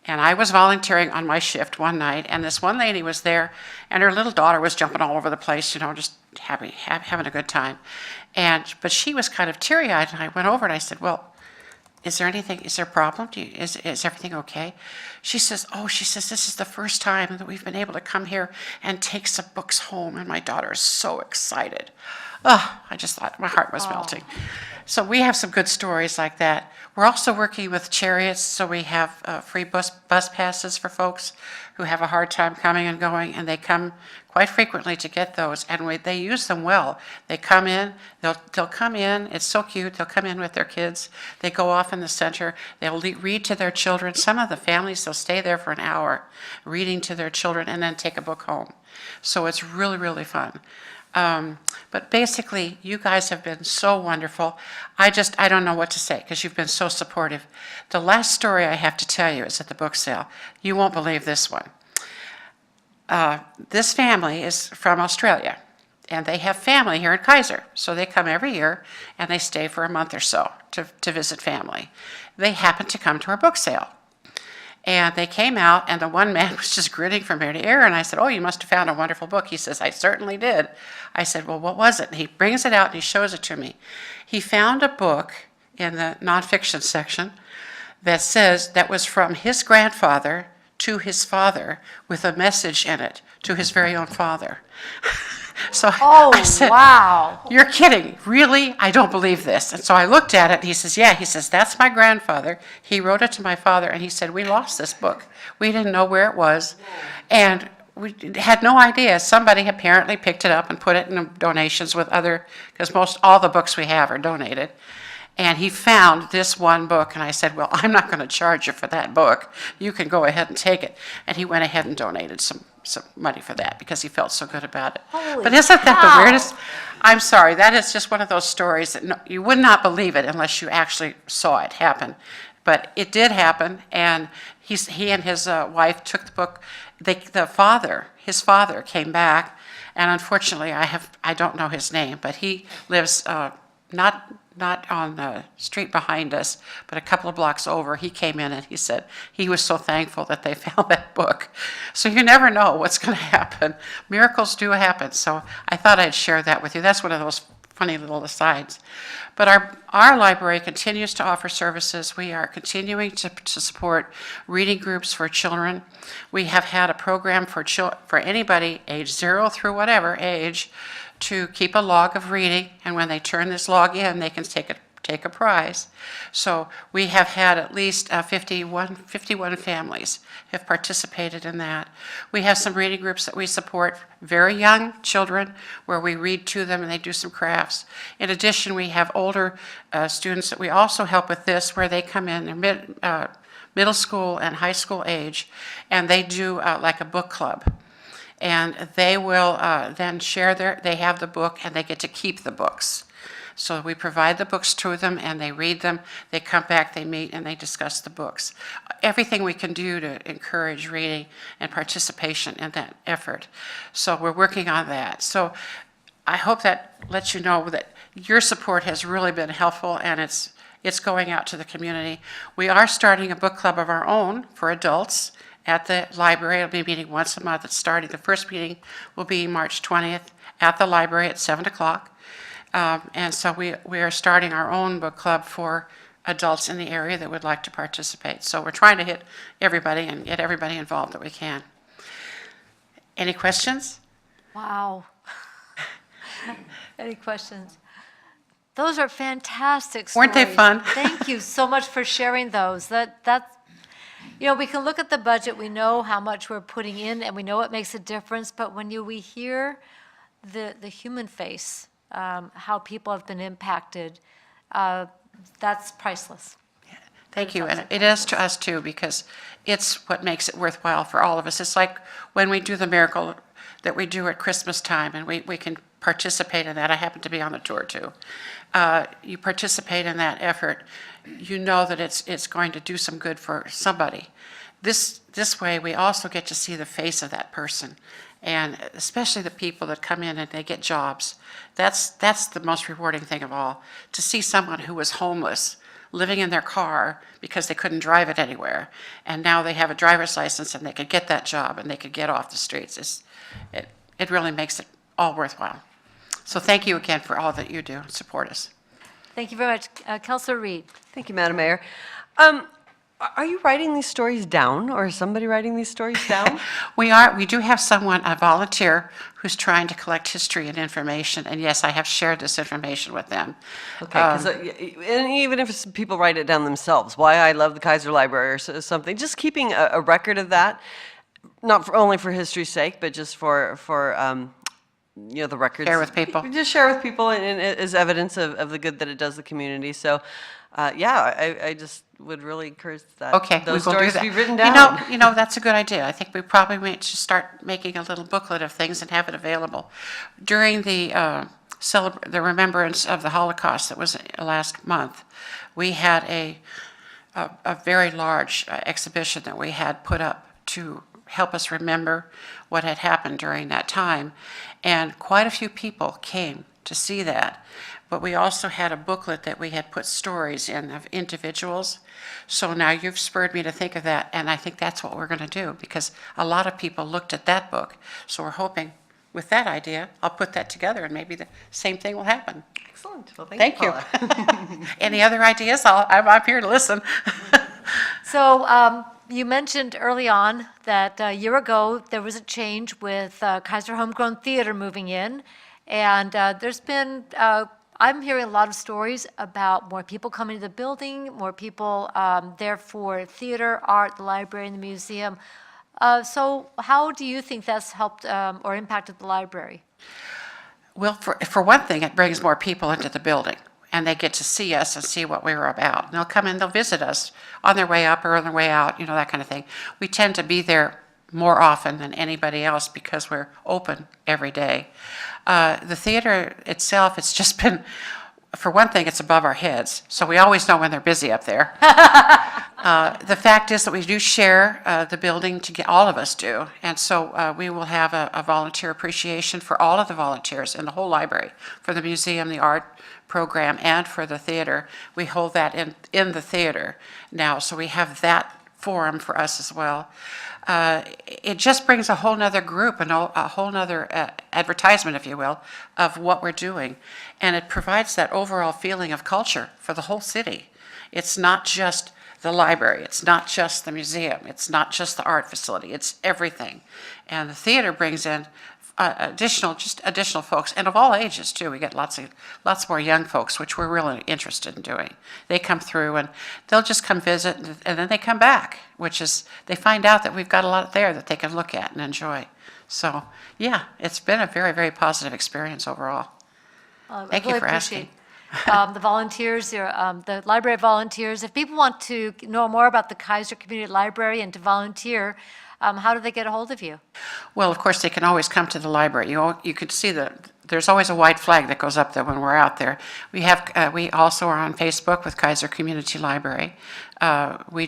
And I was volunteering on my shift one night, and this one lady was there, and her little daughter was jumping all over the place, just having a good time. But she was kind of teary-eyed, and I went over and I said, well, is there a problem? Is everything okay? She says, this is the first time that we've been able to come here and take some books home, and my daughter is so excited. Oh, I just thought my heart was melting. So we have some good stories like that. We're also working with Chariots, so we have free bus passes for folks who have a hard time coming and going, and they come quite frequently to get those, and they use them well. They come in, they'll come in, it's so cute, they'll come in with their kids, they go off in the center, they'll read to their children. Some of the families, they'll stay there for an hour reading to their children and then take a book home. So it's really fun. But basically, you guys have been so wonderful. I don't know what to say because you've been so supportive. The last story I have to tell you is at the book sale. You won't believe this one. This family is from Australia, and they have family here in Kaiser. So they come every year, and they stay for a month or so to visit family. They happened to come to our book sale. And they came out, and the one man was just grinning from ear to ear, and I said, oh, you must have found a wonderful book. He says, I certainly did. I said, well, what was it? And he brings it out, and he shows it to me. He found a book in the nonfiction section that was from his grandfather to his father with a message in it to his very own father. So I said, wow. You're kidding. Really? I don't believe this. And so I looked at it, and he says, yeah. He says, that's my grandfather. He wrote it to my father, and he said, we lost this book. We didn't know where it was, and we had no idea. Somebody apparently picked it up and put it in donations with because most all the books we have are donated. And he found this one book, and I said, well, I'm not going to charge you for that book. You can go ahead and take it. And he went ahead and donated some money for that because he felt so good about it. But isn't that the weirdest? I'm sorry, that is just one of those stories that you would not believe it unless you actually saw it happen. But it did happen, and he and his wife took the book. His father came back, and unfortunately, I don't know his name, but he lives not on the street behind us, but a couple of blocks over. He came in and he said he was so thankful that they found that book. So you never know what's going to happen. Miracles do happen. So I thought I'd share that with you. That's one of those funny little asides. But our library continues to offer services. We are continuing to support reading groups for children. We have had a program for anybody age 0 through whatever age to keep a log of reading, and when they turn this log in, they can take a prize. So we have had at least 51 families have participated in that. We have some reading groups that we support, very young children, where we read to them and they do some crafts. In addition, we have older students that we also help with this, where they come in, they're middle school and high school age, and they do like a book club. And they will then they have the book, and they get to keep the books. So we provide the books to them, and they read them. They come back, they meet, and they discuss the books. Everything we can do to encourage reading and participation in that effort. So we're working on that. So I hope that lets you know that your support has really been helpful, and it's going out to the community. We are starting a book club of our own for adults at the library. It'll be meeting once a month. It's starting. The first meeting will be March 20th at the library at 7 o'clock. And so we are starting our own book club for adults in the area that would like to participate. So we're trying to hit everybody and get everybody involved that we can. Any questions? Wow. Any questions? Those are fantastic stories. Weren't they fun? Thank you so much for sharing those. That's we can look at the budget, we know how much we're putting in, and we know it makes a difference, but when we hear the human face, how people have been impacted, that's priceless. Thank you, and it is to us too, because it's what makes it worthwhile for all of us. It's like when we do the miracle that we do at Christmas time, and we can participate in that. I happen to be on the tour too. You participate in that effort, you know that it's going to do some good for somebody. This way, we also get to see the face of that person, and especially the people that come in and they get jobs. That's the most rewarding thing of all, to see someone who was homeless, living in their car because they couldn't drive it anywhere, and now they have a driver's license and they could get that job and they could get off the streets. It really makes it all worthwhile. So thank you again for all that you do. Support us. Thank you very much. Councilor Reed. Thank you, Madam Mayor. Are you writing these stories down, or is somebody writing these stories down? We do have someone, a volunteer, who's trying to collect history and information, and yes, I have shared this information with them. Okay, and even if it's people write it down themselves, why I love the Kaiser Library or something, just keeping a record of that, not only for history's sake, but just for the records. Share with people. Just share with people and as evidence of the good that it does the community. So, I just would really encourage that. Okay, we those will do stories that. to be written down. You know, that's a good idea. I think we probably need to start making a little booklet of things and have it available. During the remembrance of the Holocaust that was last month, we had a very large exhibition that we had put up to help us remember what had happened during that time. And quite a few people came to see that. But we also had a booklet that we had put stories in of individuals. So now you've spurred me to think of that, and I think that's what we're going to do, because a lot of people looked at that book. So we're hoping with that idea, I'll put that together, and maybe the same thing will happen. Excellent. Well, Thank you. Paula. Any other ideas? I'm here to listen. So you mentioned early on that a year ago, there was a change with Kaiser Homegrown Theater moving in. And there's been, I'm hearing a lot of stories about more people coming to the building, more people there for theater, art, the library, and the museum. So how do you think that's helped or impacted the library? Well, for one thing, it brings more people into the building, and they get to see us and see what we were about. And they'll come in, they'll visit us on their way up or on their way out, that kind of thing. We tend to be there more often than anybody else because we're open every day. The theater itself, it's just been, for one thing, it's above our heads, so we always know when they're busy up there. The fact is that we do share the building, all of us do, and so we will have a volunteer appreciation for all of the volunteers in the whole library, for the museum, the art program, and for the theater. We hold that in the theater now, so we have that forum for us as well. It just brings a whole nother group and a whole nother advertisement, if you will, of what we're doing. And it provides that overall feeling of culture for the whole city. It's not just the library, it's not just the museum, it's not just the art facility, it's everything. And the theater brings in additional folks, and of all ages too. We get lots more young folks, which we're really interested in doing. They come through and they'll just come visit, and then they come back, which is, they find out that we've got a lot there that they can look at and enjoy. So yeah, it's been a very, very positive experience overall. Thank you for asking. The volunteers, the library volunteers. If people want to know more about the Kaiser Community Library and to volunteer, how do they get a hold of you? Well, of course, they can always come to the library. You could see there's always a white flag that goes up there when we're out there. We also are on Facebook with Kaiser Community Library. We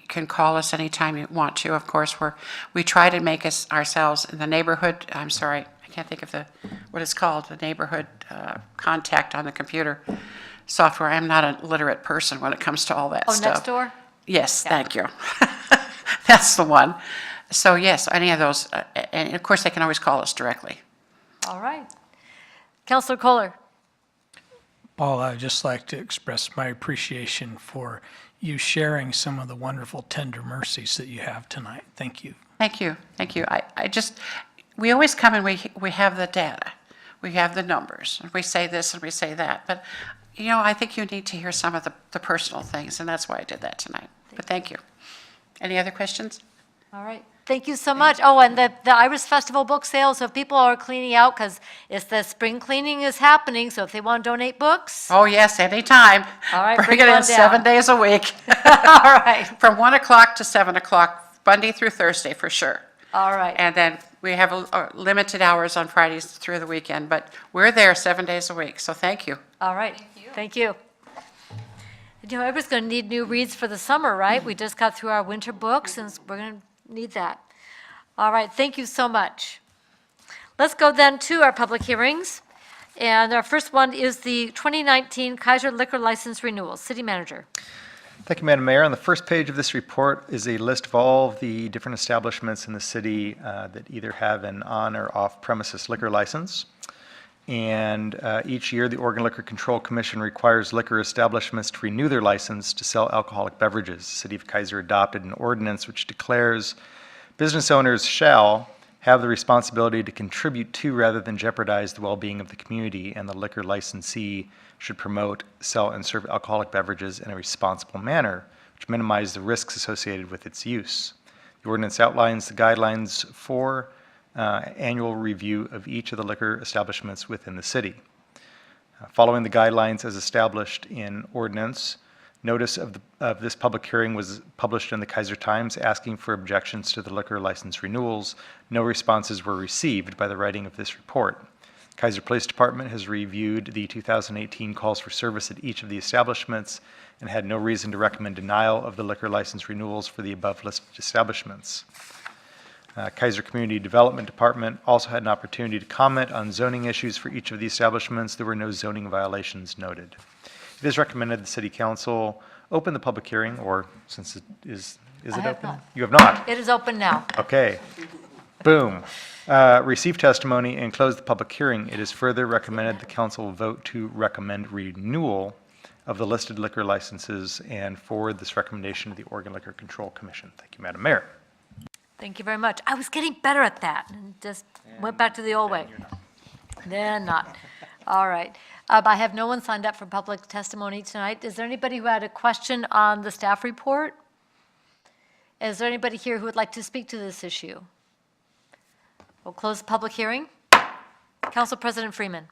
can call us anytime you want to, of course. We try to make ourselves in the neighborhood, I'm sorry, I can't think of what it's called, the neighborhood contact on the computer software. I'm not a literate person when it comes to all that stuff. Oh, Nextdoor? Yes, thank you. That's the one. So yes, any of those, and of course, they can always call us directly. All right. Councilor Kohler. Paula, I'd just like to express my appreciation for you sharing some of the wonderful tender mercies that you have tonight. Thank you. Thank you. Thank you. We always come and we have the data. We have the numbers. And we say this and we say that. But, I think you need to hear some of the personal things, and that's why I did that tonight. But thank you. Any other questions? All right. Thank you so much. Oh, and the Iris Festival book sale, so if people are cleaning out, because it's the spring cleaning is happening, so if they want to donate books. Oh, yes, anytime. All right, bring bring it it in on 7 down. days a week. All right. From 1 o'clock to 7 o'clock, Monday through Thursday, for sure. All right. And then we have limited hours on Fridays through the weekend, but we're there 7 days a week, so thank you. All right. Thank you. You know, everybody's going to need new reads for the summer, right? We just got through our winter books, and we're going to need that. All right, thank you so much. Let's go then to our public hearings. And our first one is the 2019 Kaiser Liquor License Renewal. City Manager. Thank you, Madam Mayor. On the first page of this report is a list of all of the different establishments in the city that either have an on or off premises liquor license. And each year, the Oregon Liquor Control Commission requires liquor establishments to renew their license to sell alcoholic beverages. The City of Kaiser adopted an ordinance which declares business owners shall have the responsibility to contribute to rather than jeopardize the well-being of the community, and the liquor licensee should promote, sell, and serve alcoholic beverages in a responsible manner, which minimize the risks associated with its use. The ordinance outlines the guidelines for annual review of each of the liquor establishments within the city. Following the guidelines as established in ordinance, notice of this public hearing was published in the Kaiser Times asking for objections to the liquor license renewals. No responses were received by the writing of this report. Kaiser Police Department has reviewed the 2018 calls for service at each of the establishments and had no reason to recommend denial of the liquor license renewals for the above listed establishments. Kaiser Community Development Department also had an opportunity to comment on zoning issues for each of the establishments. There were no zoning violations noted. It is recommended the City Council open the public hearing, or since it is it have open? not. You have not? It is open now. Okay. Boom. Receive testimony and close the public hearing. It is further recommended the council vote to recommend renewal of the listed liquor licenses and forward this recommendation to the Oregon Liquor Control Commission. Thank you, Madam Mayor. Thank you very much. I was getting better at that and just went back to the old way. Then not. All right. I have no one signed up for public testimony tonight. Is there anybody who had a question on the staff report? Is there anybody here who would like to speak to this issue? We'll close the public hearing. Council President Freeman.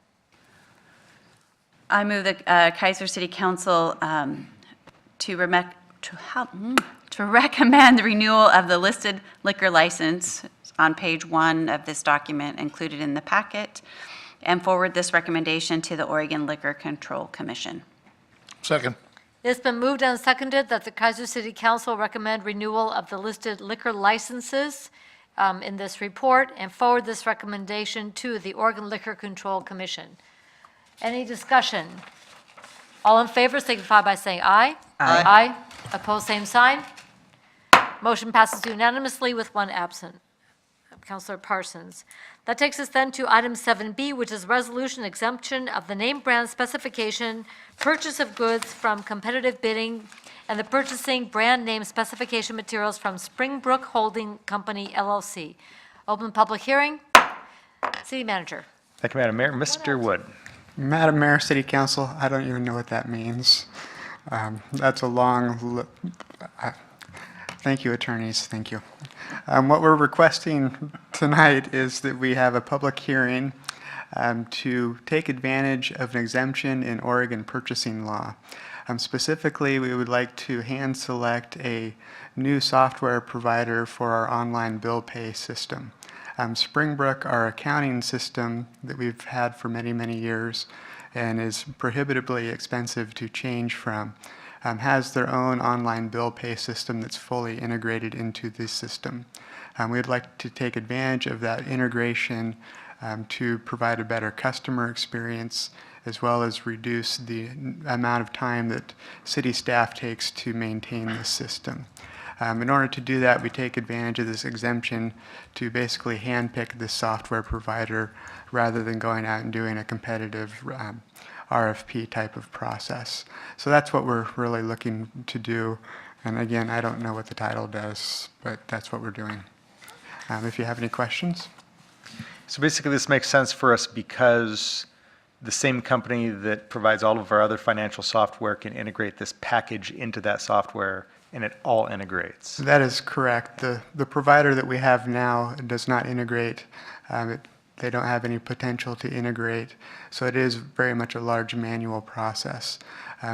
I move that Kaiser City Council to recommend the renewal of the listed liquor license on page 1 of this document included in the packet, and forward this recommendation to the Oregon Liquor Control Commission. Second. It's been moved and seconded that the Kaiser City Council recommend renewal of the listed liquor licenses in this report and forward this recommendation to the Oregon Liquor Control Commission. Any discussion? All in favor signify by saying aye. Aye. Aye. Opposed, same sign. Motion passes unanimously with one absent. Councilor Parsons. That takes us then to item 7B, which is resolution exemption of the name brand specification, purchase of goods from competitive bidding, and the purchasing brand name specification materials from Springbrook Holding Company, LLC. Open public hearing. City Manager. Thank you, Madam Mayor. Mr. Wood. Madam Mayor, City Council, I don't even know what that means. That's a long, thank you, attorneys, thank you. What we're requesting tonight is that we have a public hearing to take advantage of an exemption in Oregon purchasing law. Specifically, we would like to hand select a new software provider for our online bill pay system. Springbrook, our accounting system that we've had for many, many years and is prohibitively expensive to change from, has their own online bill pay system that's fully integrated into this system. We'd like to take advantage of that integration to provide a better customer experience, as well as reduce the amount of time that city staff takes to maintain the system. In order to do that, we take advantage of this exemption to basically handpick this software provider rather than going out and doing a competitive RFP type of process. So that's what we're really looking to do. And again, I don't know what the title does, but that's what we're doing. If you have any questions. So basically, this makes sense for us because the same company that provides all of our other financial software can integrate this package into that software, and it all integrates. That is correct. The provider that we have now does not integrate. They don't have any potential to integrate. So it is very much a large manual process.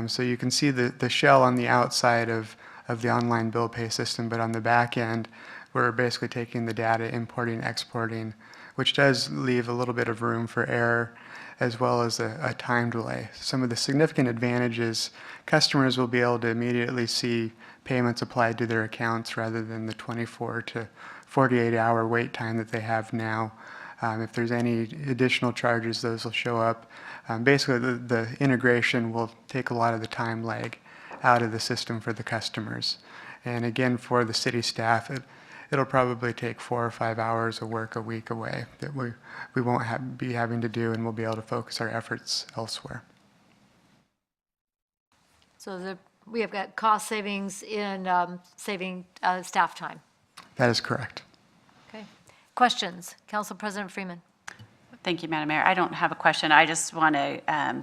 So you can see the shell on the outside of the online bill pay system, but on the back end, we're basically taking the data, importing, exporting, which does leave a little bit of room for error as well as a time delay. Some of the significant advantages, customers will be able to immediately see payments applied to their accounts rather than the 24 to 48-hour wait time that they have now. If there's any additional charges, those will show up. Basically, the integration will take a lot of the time lag out of the system for the customers. And again, for the city staff, it'll probably take 4 or 5 hours of work a week away that we won't be having to do, and we'll be able to focus our efforts elsewhere. So we have got cost savings in saving staff time. That is correct. Okay. Questions? Council President Freeman. Thank you, Madam Mayor. I don't have a question. I just want to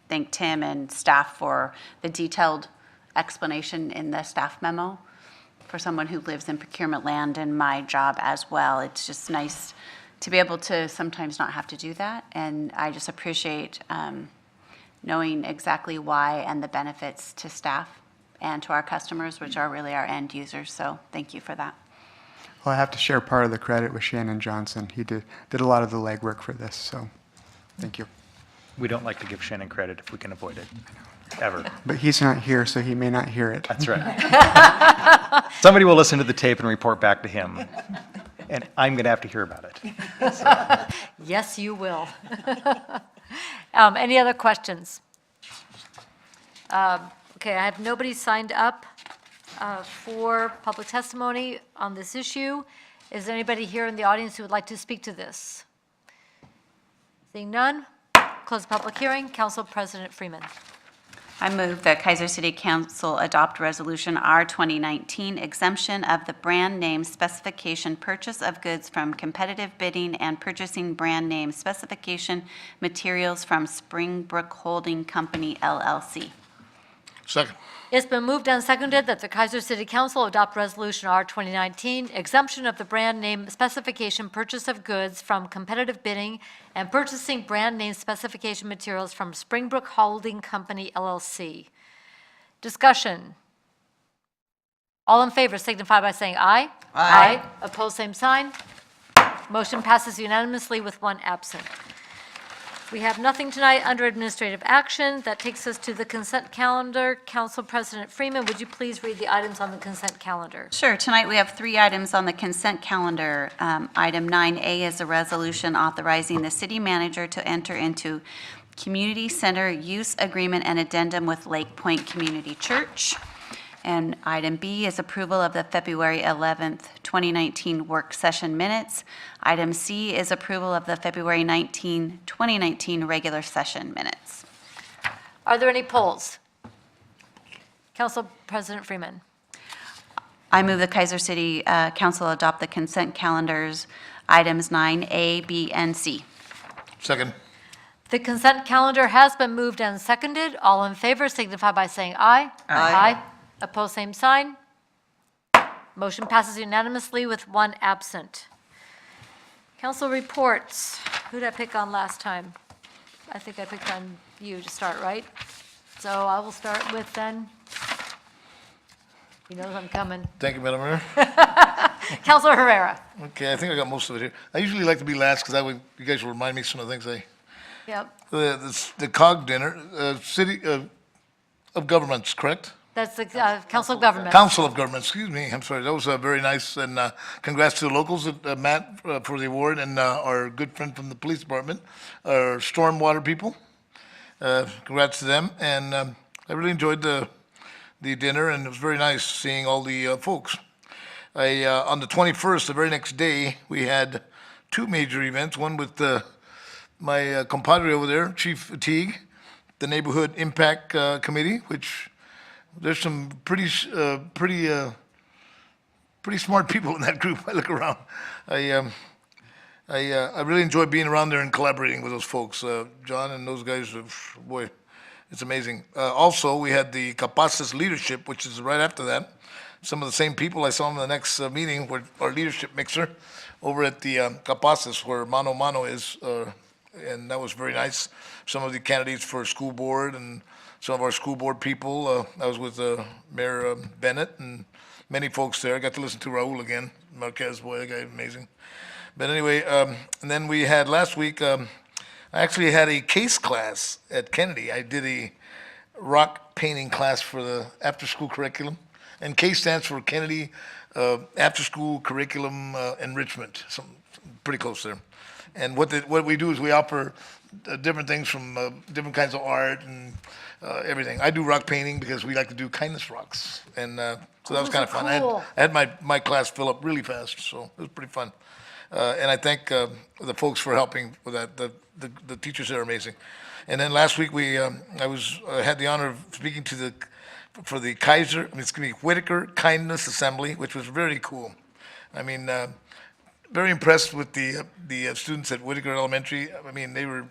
thank Tim and staff for the detailed explanation in the staff memo. For someone who lives in procurement land and my job as well, it's just nice to be able to sometimes not have to do that. And I just appreciate knowing exactly why and the benefits to staff and to our customers, which are really our end users. So thank you for that. Well, I have to share part of the credit with Shannon Johnson. He did a lot of the legwork for this, so thank you. We don't like to give Shannon credit if we can avoid it, ever. But he's not here, so he may not hear it. That's right. Somebody will listen to the tape and report back to him, and I'm going to have to hear about it. Yes, you will. Any other questions? Okay, I have nobody signed up for public testimony on this issue. Is there anybody here in the audience who would like to speak to this? Seeing none, close the public hearing. Council President Freeman. I move that Kaiser City Council adopt Resolution R 2019 exemption of the brand name specification purchase of goods from competitive bidding and purchasing brand name specification materials from Springbrook Holding Company LLC. Second. It's been moved and seconded that the Kaiser City Council adopt Resolution R 2019, exemption of the brand name specification purchase of goods from competitive bidding and purchasing brand name specification materials from Springbrook Holding Company LLC. Discussion. All in favor signify by saying aye. Aye. Opposed, same sign. Motion passes unanimously with one absent. We have nothing tonight under administrative action. That takes us to the consent calendar. Council President Freeman, would you please read the items on the consent calendar? Sure. Tonight, we have 3 items on the consent calendar. Item 9A is a resolution authorizing the city manager to enter into community center use agreement and addendum with Lake Point Community Church. And item B is approval of the February 11th, 2019 work session minutes. Item C is approval of the February 19, 2019 regular session minutes. Are there any polls? Council President Freeman. I move the Kaiser City Council adopt the consent calendars, items 9A, B, and C. Second. The consent calendar has been moved and seconded. All in favor signify by saying aye. Aye. Opposed, same sign. Motion passes unanimously with one absent. Council reports. Who did I pick on last time? I think I picked on you to start, right? So I will start with then. He knows I'm coming. Thank you, Madam Mayor. Councilor Herrera. Okay, I think I got most of it here. I usually like to be last because that way you guys will remind me some of the things Yep. the COG dinner, City of Governments, correct? That's the Council of Government. Council of Governments, excuse me, I'm sorry, that was very nice, and congrats to the locals, Matt, for the award, and our good friend from the police department, our stormwater people. Congrats to them, and I really enjoyed the dinner, and it was very nice seeing all the folks. On the 21st, the very next day, we had 2 major events, one with my compadre over there, Chief Teague, the Neighborhood Impact Committee, which there's some pretty smart people in that group. I look around. I really enjoy being around there and collaborating with those folks. John and those guys, boy, it's amazing. Also, we had the Capaces leadership, which is right after that. Some of the same people I saw in the next meeting were our leadership mixer over at the Capaces, where Mano Mano is, and that was very nice. Some of the candidates for school board and some of our school board people. I was with Mayor Bennett and many folks there. I got to listen to Raul again. Marquez, boy, that guy, amazing. But anyway, and then we had last week, I actually had a case class at Kennedy. I did a rock painting class for the after-school curriculum. And CASE stands for Kennedy After-School Curriculum Enrichment, pretty close there. And what we do is we offer different things from different kinds of art and everything. I do rock painting because we like to do kindness rocks. And so that was kind of fun. Cool. I had my class fill up really fast, so it was pretty fun. And I thank the folks for helping with that. The teachers there are amazing. And then last week I had the honor of speaking for the Kaiser, it's going to be Whitaker Kindness Assembly, which was very cool. I mean, very impressed with the students at Whitaker Elementary. I mean, they were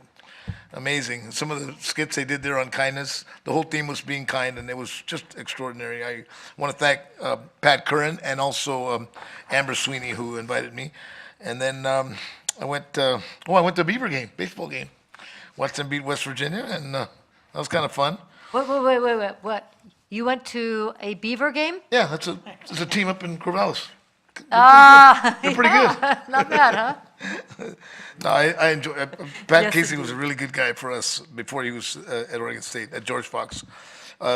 amazing. Some of the skits they did there on kindness, the whole theme was being kind, and it was just extraordinary. I want to thank Pat Curran and also Amber Sweeney, who invited me. And then I went to a Beaver game, baseball game. Watched them beat West Virginia, and that was kind of fun. Wait, what? You wwent to a Beaver game? Yeah, it's a team up in Corvallis. They're pretty good. Not bad, huh? No, I enjoy. Pat Casey was a really good guy for us before he was at Oregon State, at George Fox.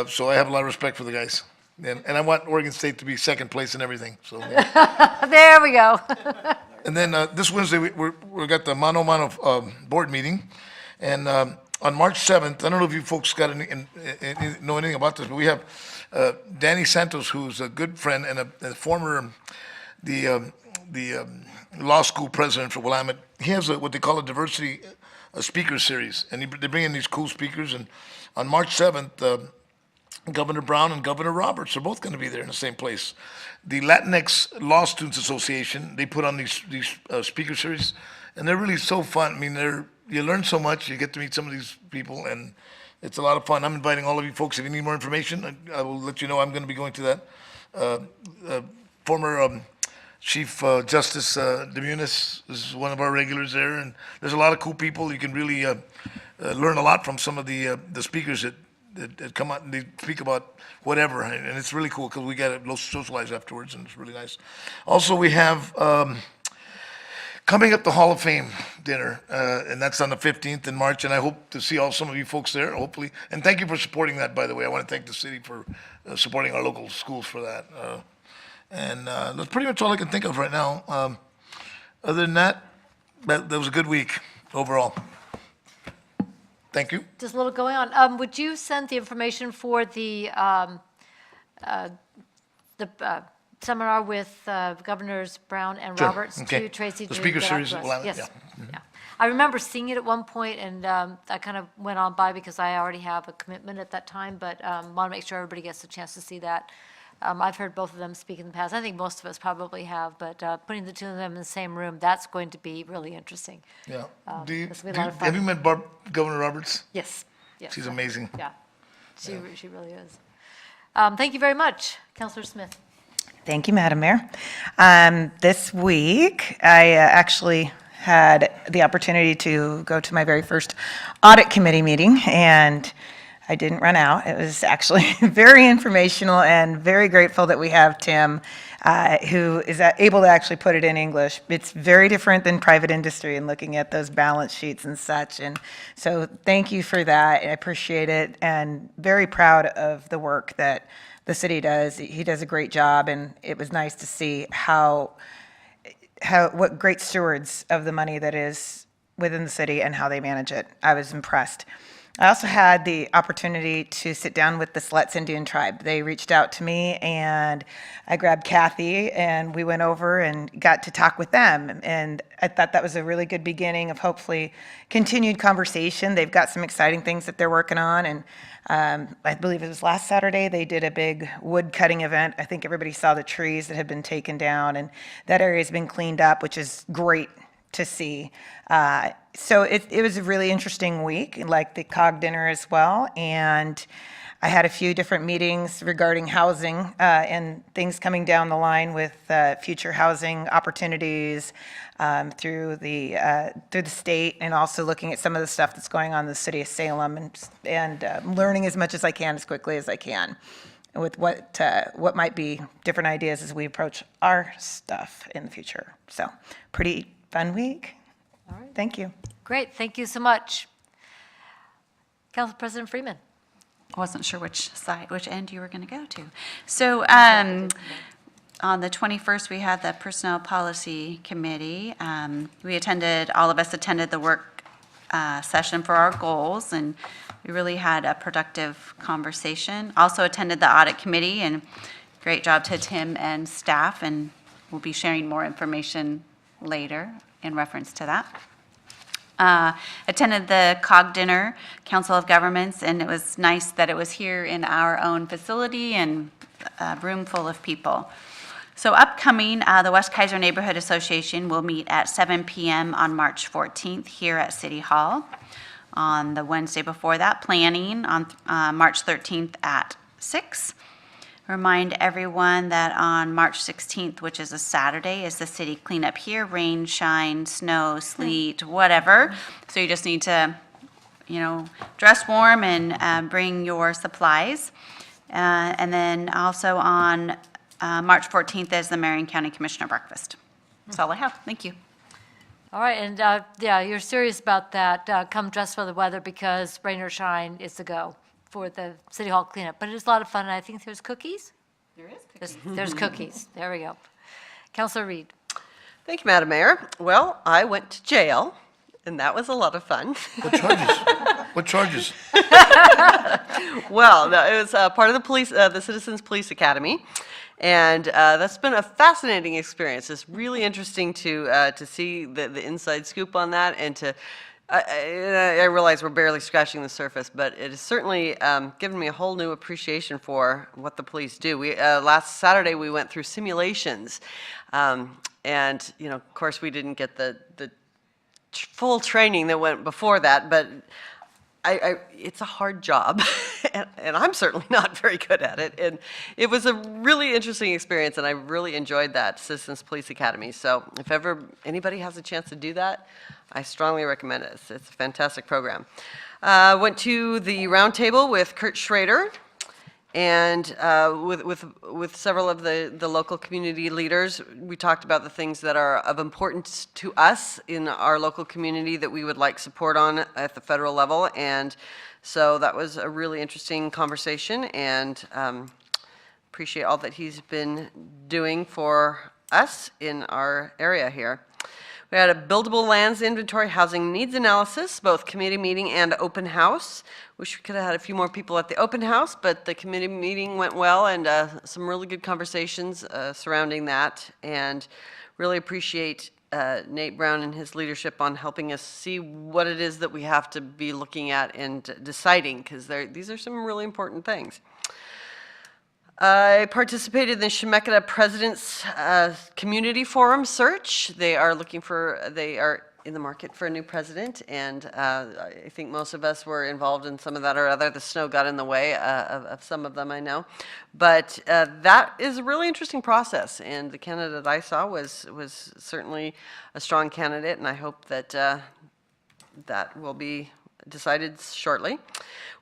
So I have a lot of respect for the guys. And I want Oregon State to be second place in everything, so. There we go. And then this Wednesday, we got the Mano Mano board meeting. And on March 7th, I don't know if you folks know anything about this, but we have Danny Santos, who's a good friend and a former, the law school president for Willamette. He has what they call a diversity speaker series, and they bring in these cool speakers. And on March 7th, Governor Brown and Governor Roberts are both going to be there in the same place. The Latinx Law Students Association, they put on these speaker series, and they're really so fun. I mean, you learn so much. You get to meet some of these people, and it's a lot of fun. I'm inviting all of you folks. If you need more information, I will let you know. I'm going to be going to that. Former Chief Justice DeMunis is one of our regulars there, and there's a lot of cool people. You can really learn a lot from some of the speakers that come out and they speak about whatever, and it's really cool because we got to socialize afterwards, and it's really nice. Also, we have coming up the Hall of Fame dinner, and that's on the 15th in March, and I hope to see some of you folks there, hopefully. And thank you for supporting that, by the way. I want to thank the city for supporting our local schools for that. And that's pretty much all I can think of right now. Other than that was a good week overall. Thank you. Just a little going on. Would you send the information for the seminar with Governors Brown and Sure. Roberts Okay. to Tracy? The to speaker get out series to at us? Willamette, Yes. yeah. Yeah. I remember seeing it at one point, and I kind of went on by because I already have a commitment at that time, but want to make sure everybody gets a chance to see that. I've heard both of them speak in the past. I think most of us probably have, but putting the two of them in the same room, that's going to be really interesting. Yeah. This will be a lot of fun. Have you met Governor Roberts? Yes. Yes. She's amazing. Yeah, she really is. Thank you very much, Councilor Smith. Thank you, Madam Mayor. This week, I actually had the opportunity to go to my very first audit committee meeting, and I didn't run out. It was actually very informational and very grateful that we have Tim, who is able to actually put it in English. It's very different than private industry and looking at those balance sheets and such. And so thank you for that. I appreciate it and very proud of the work that the city does. He does a great job, and it was nice to see what great stewards of the money that is within the city and how they manage it. I was impressed. I also had the opportunity to sit down with the Siletz Indian tribe. They reached out to me, and I grabbed Kathy, and we went over and got to talk with them. And I thought that was a really good beginning of hopefully continued conversation. They've got some exciting things that they're working on, and I believe it was last Saturday, they did a big wood cutting event. I think everybody saw the trees that had been taken down, and that area has been cleaned up, which is great to see. So it was a really interesting week, like the COG dinner as well. And I had a few different meetings regarding housing and things coming down the line with future housing opportunities through the state, and also looking at some of the stuff that's going on in the city of Salem, and learning as much as I can as quickly as I can with what might be different ideas as we approach our stuff in the future. So pretty fun week. All right. Thank you. Great, thank you so much. Council President Freeman. I wasn't sure which end you were going to go to. So on the 21st, we had the Personnel Policy Committee. All of us attended the work session for our goals, and we really had a productive conversation. Also attended the Audit Committee, and great job to Tim and staff, and we'll be sharing more information later in reference to that. Attended the COG dinner, Council of Governments, and it was nice that it was here in our own facility and a room full of people. So upcoming, the West Kaiser Neighborhood Association will meet at 7 p.m. on March 14th here at City Hall. On the Wednesday before that, planning on March 13th at 6. Remind everyone that on March 16th, which is a Saturday, is the city cleanup here, rain, shine, snow, sleet, whatever. So you just need to, dress warm and bring your supplies. And then also on March 14th is the Marion County Commissioner Breakfast. That's all I have. Thank you. All right, and yeah, you're serious about that. Come dressed for the weather, because rain or shine is the go for the City Hall cleanup. But it is a lot of fun, and I think there's cookies? There is cookies. There's cookies. There we go. Councilor Reed. Thank you, Madam Mayor. Well, I went to jail, and that was a lot of fun. What charges? What charges? Well, no, it was part of the Citizens Police Academy, and that's been a fascinating experience. It's really interesting to see the inside scoop on that, and I realize we're barely scratching the surface, but it has certainly given me a whole new appreciation for what the police do. Last Saturday we went through simulations, and of course we didn't get the full training that went before that, but it's a hard job, and I'm certainly not very good at it. And it was a really interesting experience, and I really enjoyed that Citizens Police Academy. So if ever anybody has a chance to do that, I strongly recommend it. It's a fantastic program. Went to the roundtable with Kurt Schrader, and with several of the local community leaders. We talked about the things that are of importance to us in our local community that we would like support on at the federal level. And so that was a really interesting conversation, and appreciate all that he's been doing for us in our area here. We had a buildable lands inventory housing needs analysis, both committee meeting and open house. Wish we could have had a few more people at the open house, but the committee meeting went well, and some really good conversations surrounding that. And really appreciate Nate Brown and his leadership on helping us see what it is that we have to be looking at and deciding, because these are some really important things. I participated in the Chemeketa President's Community Forum search. They are in the market for a new president, and I think most of us were involved in some of that or other. The snow got in the way of some of them, I know. But that is a really interesting process, and the candidate I saw was certainly a strong candidate, and I hope that that will be decided shortly.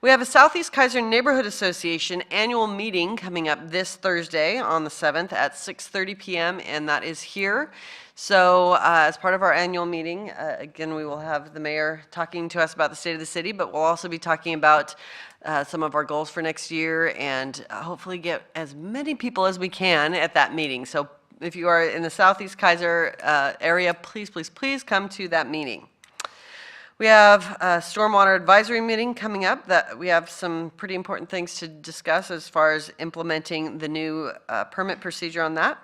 We have a Southeast Kaiser Neighborhood Association annual meeting coming up this Thursday on the 7th at 6:30 p.m., and that is here. So as part of our annual meeting, again, we will have the mayor talking to us about the state of the city, but we'll also be talking about some of our goals for next year, and hopefully get as many people as we can at that meeting. So if you are in the Southeast Kaiser area, please, please, please come to that meeting. We have a stormwater advisory meeting coming up that we have some pretty important things to discuss as far as implementing the new permit procedure on that.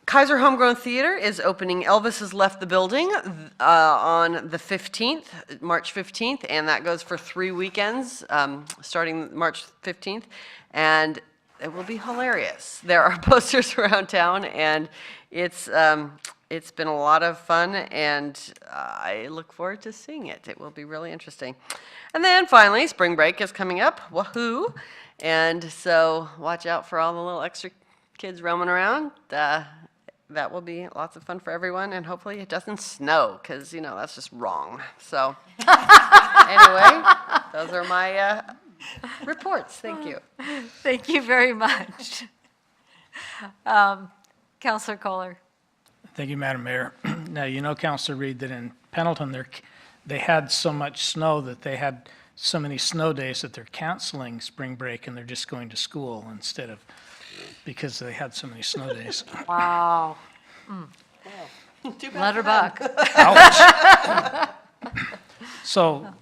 Kaiser Homegrown Theater is opening Elvis Has Left the Building on the 15th, March 15th, and that goes for 3 weekends starting March 15th, and it will be hilarious. There are posters around town, and it's It's been a lot of fun, and I look forward to seeing it. It will be really interesting. And then finally, spring break is coming up. Woohoo! And so watch out for all the little extra kids roaming around. That will be lots of fun for everyone, and hopefully it doesn't snow, because, that's just wrong. So anyway, those are my reports. Thank you. Thank you very much. Counselor Kohler. Thank you, Madam Mayor. Now, Counselor Reed, that in Pendleton, they had so much snow that they had so many snow days that they're canceling spring break and they're just going to school instead of, because they had so many snow days. Wow. Let her buck. So,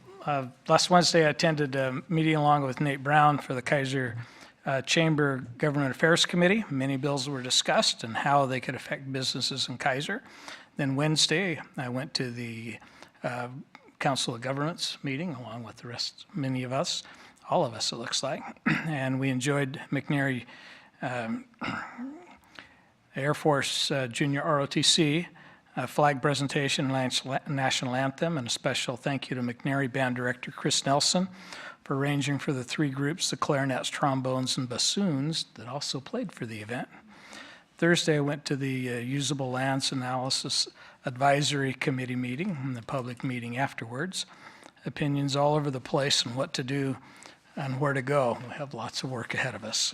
last Wednesday, I attended a meeting along with Nate Brown for the Kaiser Chamber Government Affairs Committee. Many bills were discussed and how they could affect businesses in Kaiser. Then Wednesday, I went to the Council of Governments meeting along with the rest, many of us, all of us it looks like, and we enjoyed McNary Air Force Junior ROTC flag presentation, national anthem, and a special thank you to McNary Band Director Chris Nelson for arranging for the three groups, the clarinets, trombones, and bassoons that also played for the event. Thursday, I went to the Usable Lands Analysis Advisory Committee meeting and the public meeting afterwards. Opinions all over the place on what to do and where to go. We have lots of work ahead of us.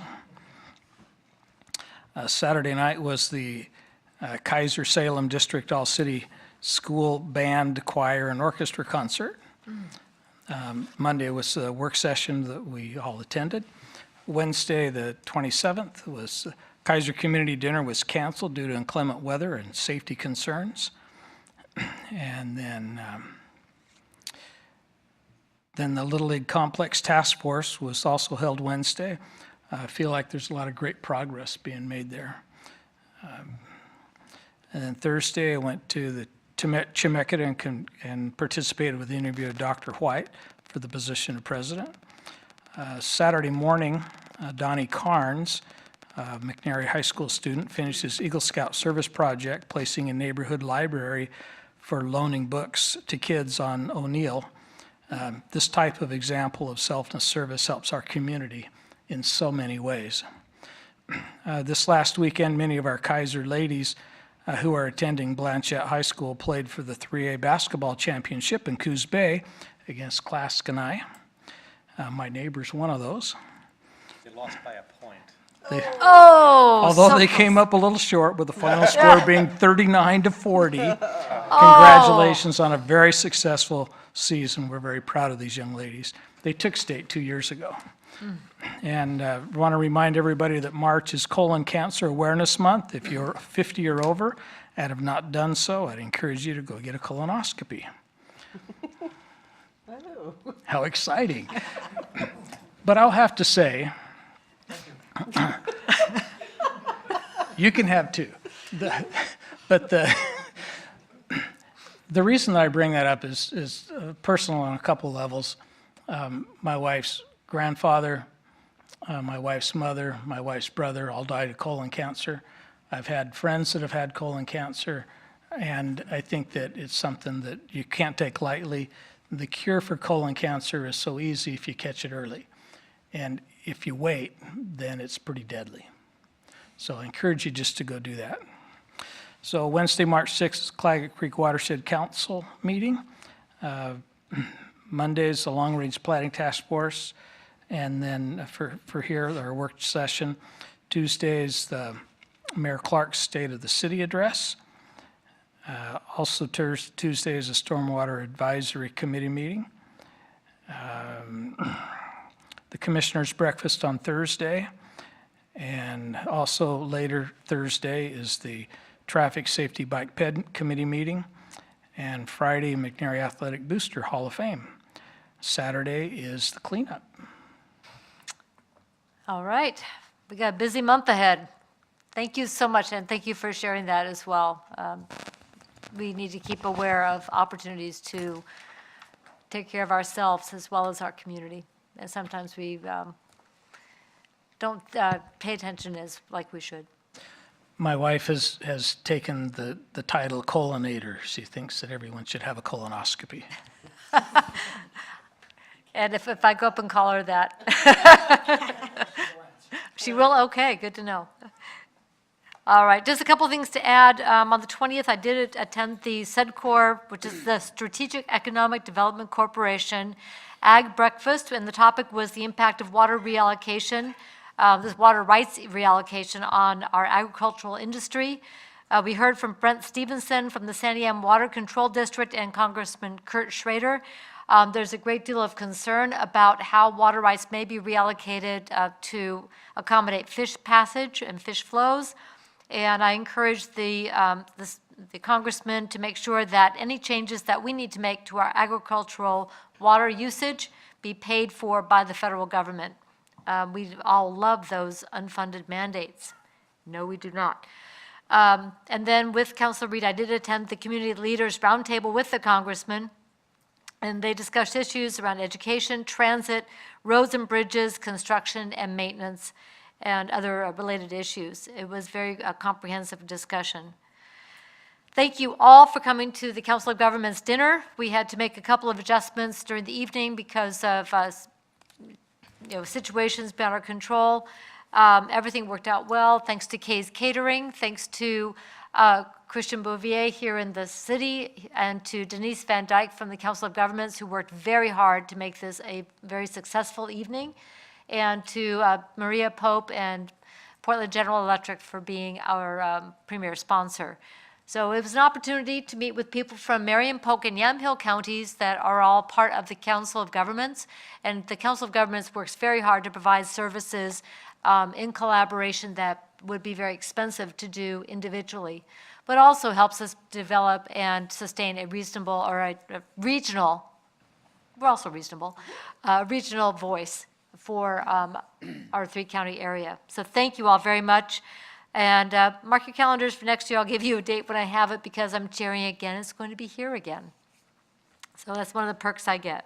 Saturday night was the Kaiser Salem District All-City School Band, Choir, and Orchestra concert. Monday was a work session that we all attended. Wednesday, the 27th, was Kaiser Community Dinner was canceled due to inclement weather and safety concerns. And then the Little League Complex Task Force was also held Wednesday. I feel like there's a lot of great progress being made there. And then Thursday, I went to the Chemeketa and participated with the interview of Dr. White for the position of president. Saturday morning, Donnie Carnes, McNary High School student, finished his Eagle Scout service project, placing a neighborhood library for loaning books to kids on O'Neill. This type of example of selfless service helps our community in so many ways. This last weekend, many of our Kaiser ladies who are attending Blanchette High School played for the 3A basketball championship in Coos Bay against Claskenai. My neighbor's one of those. They lost by a point. Although they came up a little short with the final score being 39-40. Congratulations on a very successful season. We're very proud of these young ladies. They took state 2 years ago. And want to remind everybody that March is Colon Cancer Awareness Month. If you're 50 or over and have not done so, I'd encourage you to go get a colonoscopy. How exciting. But I'll have to say, you can have two. But the reason that I bring that up is personal on a couple levels. My wife's grandfather, my wife's mother, my wife's brother all died of colon cancer. I've had friends that have had colon cancer, and I think that it's something that you can't take lightly. The cure for colon cancer is so easy if you catch it early. And if you wait, then it's pretty deadly. So I encourage you just to go do that. So Wednesday, March 6th is Claggett Creek Watershed Council meeting. Monday's the Long Range Planning Task Force. And then for here, our work session. Tuesday's the Mayor Clark's State of the City address. Also Tuesday is a Stormwater Advisory Committee meeting. The Commissioner's Breakfast on Thursday. And also later Thursday is the Traffic Safety Bike Ped Committee meeting. And Friday, McNary Athletic Booster Hall of Fame. Saturday is the cleanup. All right, we got a busy month ahead. Thank you so much, and thank you for sharing that as well. We need to keep aware of opportunities to take care of ourselves as well as our community. And sometimes we don't pay attention as like we should. Thank you. Thank you. My wife has taken the title colon-ator. She thinks that everyone should have a colonoscopy. And if I go up and call her that. She will, okay, good to know. All right, just a couple things to add. On the 20th, I did attend the SEDCOR, which is the Strategic Economic Development Corporation Ag Breakfast, and the topic was the impact of water reallocation, this water rights reallocation on our agricultural industry. We heard from Brent Stevenson from the Santiam Water Control District and Congressman Kurt Schrader. There's a great deal of concern about how water rights may be reallocated to accommodate fish passage and fish flows. And I encourage the congressman to make sure that any changes that we need to make to our agricultural water usage be paid for by the federal government. We all love those unfunded mandates. No, we do not. And then with Councilor Reed, I did attend the Community Leaders Roundtable with the congressman, and they discussed issues around education, transit, roads and bridges, construction and maintenance, and other related issues. It was very comprehensive discussion. Thank you all for coming to the Council of Governments dinner. We had to make a couple of adjustments during the evening because of situations beyond our control. Everything worked out well, thanks to Kay's Catering, thanks to Christian Bouvier here in the city, and to Denise Van Dyke from the Council of Governments, who worked very hard to make this a very successful evening, and to Maria Pope and Portland General Electric for being our premier sponsor. So it was an opportunity to meet with people from Marion, Polk, and Yamhill counties that are all part of the Council of Governments. And the Council of Governments works very hard to provide services in collaboration that would be very expensive to do individually, but also helps us develop and sustain a reasonable or a regional, we're also reasonable, regional voice for our three-county area. So thank you all very much. And mark your calendars for next year. I'll give you a date when I have it because I'm chairing again. It's going to be here again. So that's one of the perks I get.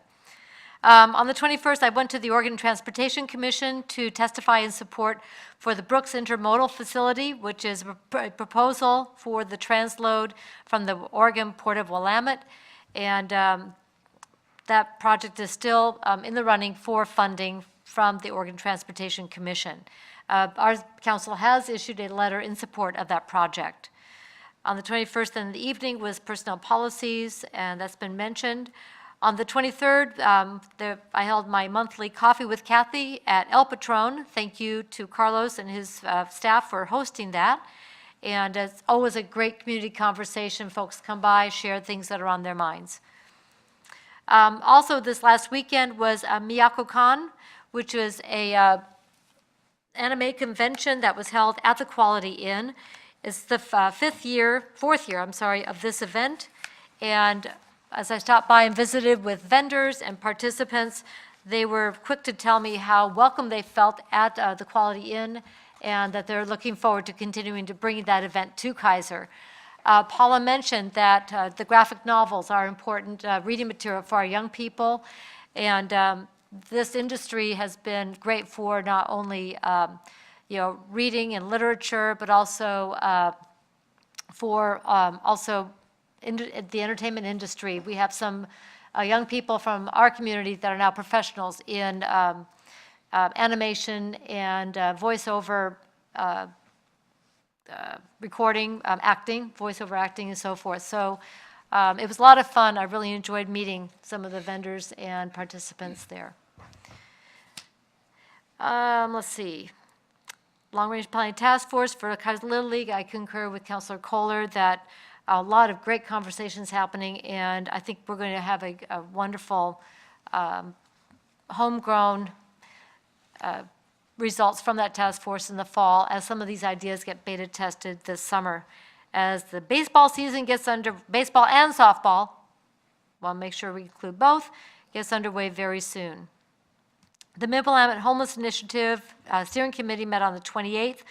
On the 21st, I went to the Oregon Transportation Commission to testify in support for the Brooks Intermodal Facility, which is a proposal for the transload from the Oregon Port of Willamette. And that project is still in the running for funding from the Oregon Transportation Commission. Our council has issued a letter in support of that project. On the 21st in the evening was personnel policies, and that's been mentioned. On the 23rd, I held my monthly Coffee with Kathy at El Patron. Thank you to Carlos and his staff for hosting that. And it's always a great community conversation. Folks come by, share things that are on their minds. Also, this last weekend was MiyakoCon, which was a anime convention that was held at the Quality Inn. It's the fourth year, of this event. And as I stopped by and visited with vendors and participants, they were quick to tell me how welcome they felt at the Quality Inn and that they're looking forward to continuing to bring that event to Kaiser. Paula mentioned that the graphic novels are important reading material for our young people, and this industry has been great for not only reading and literature, but also for the entertainment industry. We have some young people from our community that are now professionals in animation and voiceover recording, acting, voiceover acting, and so forth. So it was a lot of fun. I really enjoyed meeting some of the vendors and participants there. Let's see. Long Range Planning Task Force for Kaiser Little League, I concur with Councilor Kohler that a lot of great conversations happening, and I think we're going to have a wonderful homegrown results from that task force in the fall as some of these ideas get beta tested this summer. As the baseball season gets baseball and softball, we'll make sure we include both, gets underway very soon. The Mid-Willamette Homeless Initiative Steering Committee met on the 28th,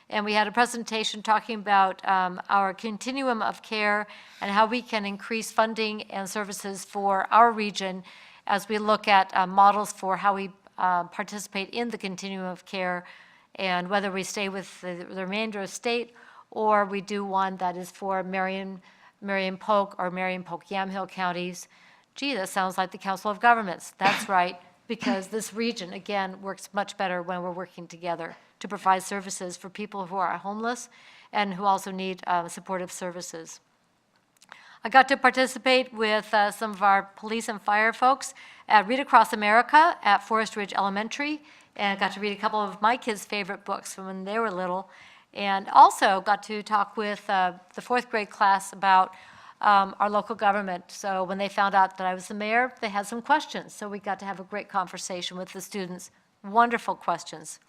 and we had a presentation talking about our continuum of care and how we can increase funding and services for our region as we look at models for how we participate in the continuum of care and whether we stay with the remainder of state or we do one that is for Marion Polk or Marion Polk Yamhill counties. Gee, that sounds like the Council of Governments. That's right, because this region, again, works much better when we're working together to provide services for people who are homeless and who also need supportive services. I got to participate with some of our police and fire folks at Read Across America at Forest Ridge Elementary, and got to read a couple of my kids' favorite books from when they were little, and also got to talk with the 4th grade class about our local government. So when they found out that I was the mayor, they had some questions. So we got to have a great conversation with the students. Wonderful questions.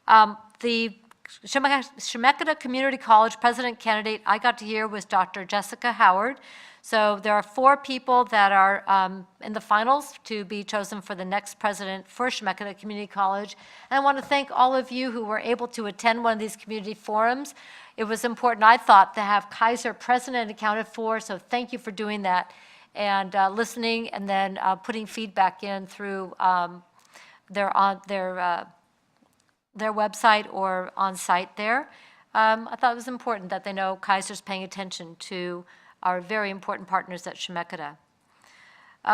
The Chemeketa Community College president candidate I got to hear was Dr. Jessica Howard. So there are 4 people that are in the finals to be chosen for the next president for Chemeketa Community College. And I want to thank all of you who were able to attend one of these community forums. It was important, I thought, to have Kaiser present and accounted for, so thank you for doing that and listening, and then putting feedback in through their website or on site there. I thought it was important that they know Kaiser's paying attention to our very important partners at Chemeketa.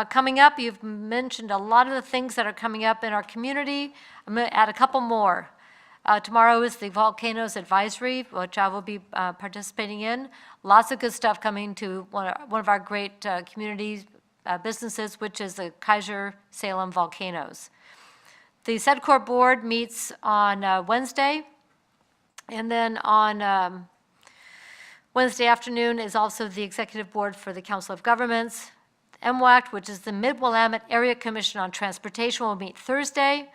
Coming up, you've mentioned a lot of the things that are coming up in our community. I'm going to add a couple more. Tomorrow is the Volcanoes Advisory, which I will be participating in. Lots of good stuff coming to one of our great community businesses, which is the Kaiser Salem Volcanoes. The SEDCOR board meets on Wednesday, and then on Wednesday afternoon is also the executive board for the Council of Governments. MWACT, which is the Mid-Willamette Area Commission on Transportation, will meet Thursday.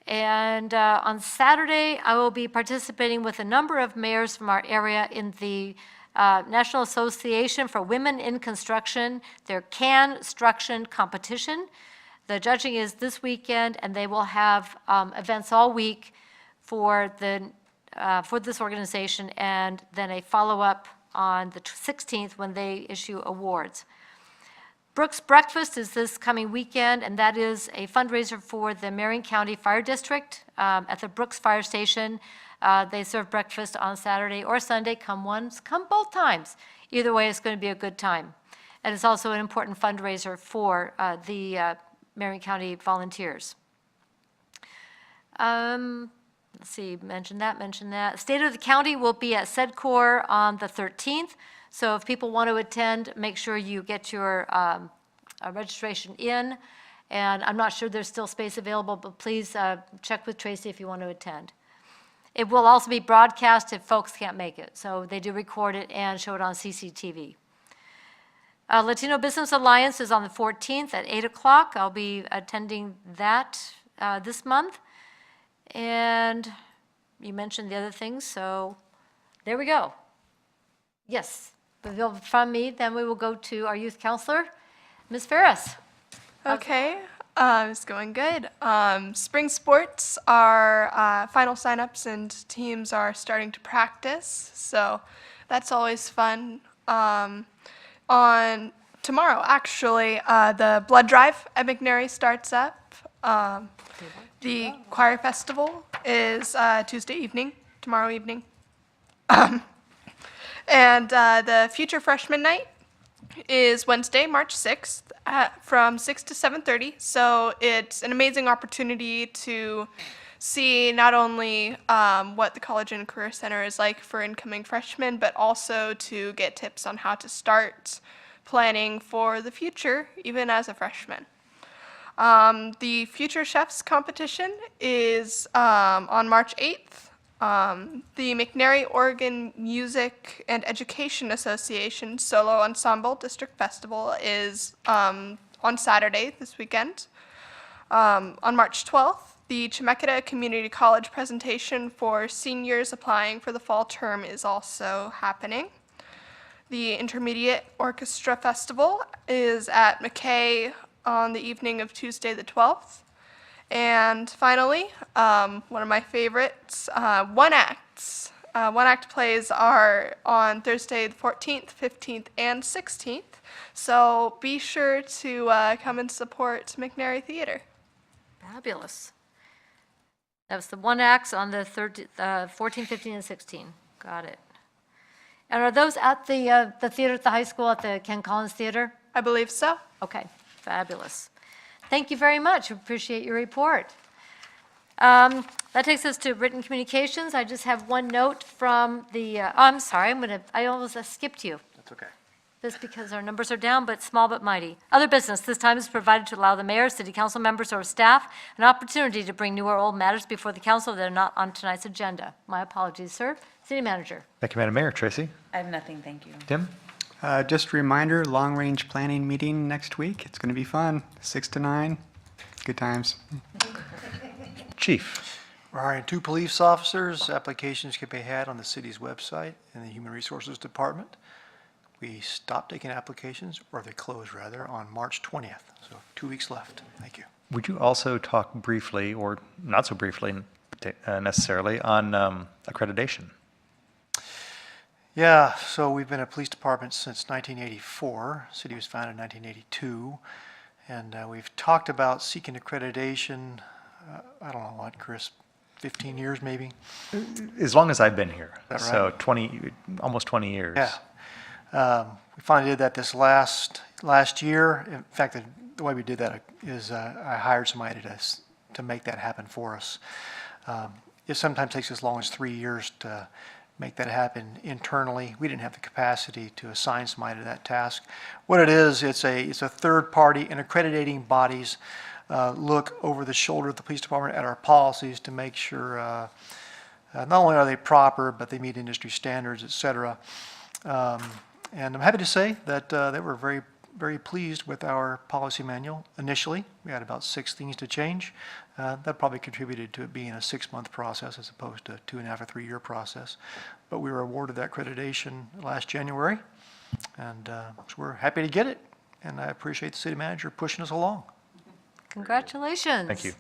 And on Saturday, I will be participating with a number of mayors from our area in the National Association for Women in Construction, their CANstruction competition. The judging is this weekend, and they will have events all week for this organization, and then a follow-up on the 16th when they issue awards. Brooks Breakfast is this coming weekend, and that is a fundraiser for the Marion County Fire District at the Brooks Fire Station. They serve breakfast on Saturday or Sunday. Come once, come both times. Either way, it's going to be a good time. And it's also an important fundraiser for the Marion County volunteers. Let's see, mention that. State of the County will be at SEDCOR on the 13th. So if people want to attend, make sure you get your registration in. And I'm not sure there's still space available, but please check with Tracy if you want to attend. It will also be broadcast if folks can't make it. So they do record it and show it on CCTV. Latino Business Alliance is on the 14th at 8 o'clock. I'll be attending that this month. And you mentioned the other things, so there we go. Yes, from me, then we will go to our youth counselor, Ms. Ferris. Okay, it's going good. Spring sports are final signups and teams are starting to practice, so that's always fun. On tomorrow, actually, the blood drive at McNary starts up. The choir festival is Tuesday evening, tomorrow evening. And the Future Freshman Night is Wednesday, March 6th, from 6 to 7:30. So it's an amazing opportunity to see not only what the College and Career Center is like for incoming freshmen, but also to get tips on how to start planning for the future, even as a freshman. The Future Chefs competition is on March 8th. The McNary Oregon Music and Education Association Solo Ensemble District Festival is on Saturday this weekend. On March 12th, the Chemeketa Community College presentation for seniors applying for the fall term is also happening. The Intermediate Orchestra Festival is at McKay on the evening of Tuesday the 12th. And finally, one of my favorites, One Acts. One Act plays are on Thursday the 14th, 15th, and 16th. So be sure to come and support McNary Theater. Fabulous. That was the One Acts on the 14, 15, and 16. Got it. And are those at the theater at the high school, at the Ken Collins Theater? I believe so. Okay, fabulous. Thank you very much. Appreciate your report. That takes us to written communications. I just have one note from the, I'm sorry, I almost skipped you. That's okay. This because our numbers are down, but small but mighty. Other business, this time is provided to allow the mayor, city council members, or staff an opportunity to bring new or old matters before the council that are not on tonight's agenda. My apologies, sir. City manager. Thank you, Madam Mayor. Tracy? I have nothing, thank you. Tim? Just a reminder, long-range planning meeting next week. It's going to be fun, 6 to 9. Good times. Chief? We're hiring 2 police officers. Applications can be had on the city's website in the Human Resources Department. We stopped taking applications, or they closed rather, on March 20th. So 2 weeks left. Thank you. Would you also talk briefly, or not so briefly necessarily, on accreditation? Yeah, so we've been a police department since 1984. City was founded in 1982. And we've talked about seeking accreditation, I don't know what, Chris, 15 years maybe? As long as I've been here. Is that So right? almost 20 years. Yeah. We finally did that this last year. In fact, the way we did that is I hired somebody to make that happen for us. It sometimes takes as long as 3 years to make that happen internally. We didn't have the capacity to assign somebody to that task. What it is, it's a third party, and accrediting bodies look over the shoulder of the police department at our policies to make sure not only are they proper, but they meet industry standards, et cetera. And I'm happy to say that they were very, very pleased with our policy manual initially. We had about 6 things to change. That probably contributed to it being a 6-month process as opposed to a 2.5 or 3-year process. But we were awarded that accreditation last January, and so we're happy to get it. And I appreciate the city manager pushing us along. Congratulations. Thank you.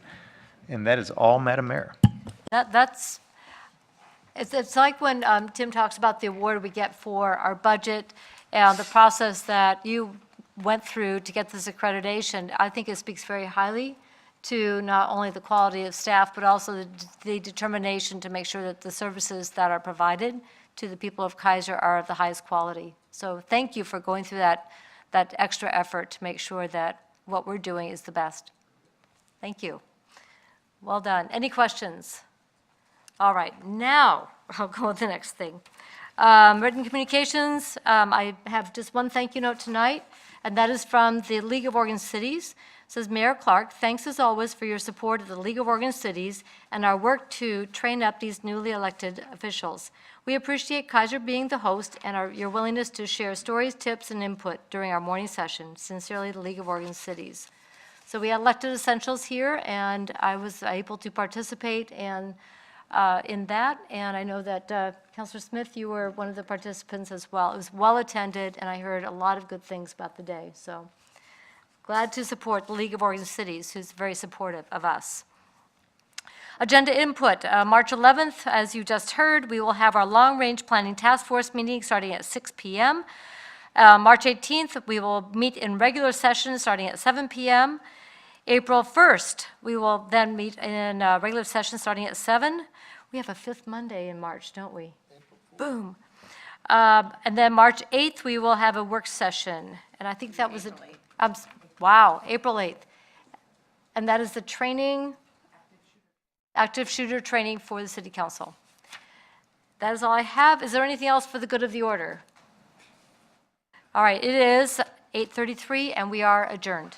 And that is all, Madam Mayor. It's like when Tim talks about the award we get for our budget and the process that you went through to get this accreditation. I think it speaks very highly to not only the quality of staff, but also the determination to make sure that the services that are provided to the people of Kaiser are of the highest quality. So thank you for going through that extra effort to make sure that what we're doing is the best. Thank you. Well done. Any questions? All right, now I'll go with the next thing. Written communications, I have just one thank you note tonight, and that is from the League of Oregon Cities. It says, Mayor Clark, thanks as always for your support of the League of Oregon Cities and our work to train up these newly elected officials. We appreciate Kaiser being the host and your willingness to share stories, tips, and input during our morning session. Sincerely, the League of Oregon Cities. So we had elected essentials here, and I was able to participate in that, and I know that Councilor Smith, you were one of the participants as well. It was well attended, and I heard a lot of good things about the day. So glad to support the League of Oregon Cities, who's very supportive of us. Agenda input, March 11th, as you just heard, we will have our long-range planning task force meeting starting at 6 p.m. March 18th, we will meet in regular session starting at 7 p.m. April 1st, we will then meet in regular session starting at 7. We have a 5th Monday in March, don't we? Boom. And then March 8th, we will have a work session. And I think that was wow, April 8th. And that is the training, active shooter training for the City Council. That is all I have. Is there anything else for the good of the order? All right, it is 8:33, and we are adjourned.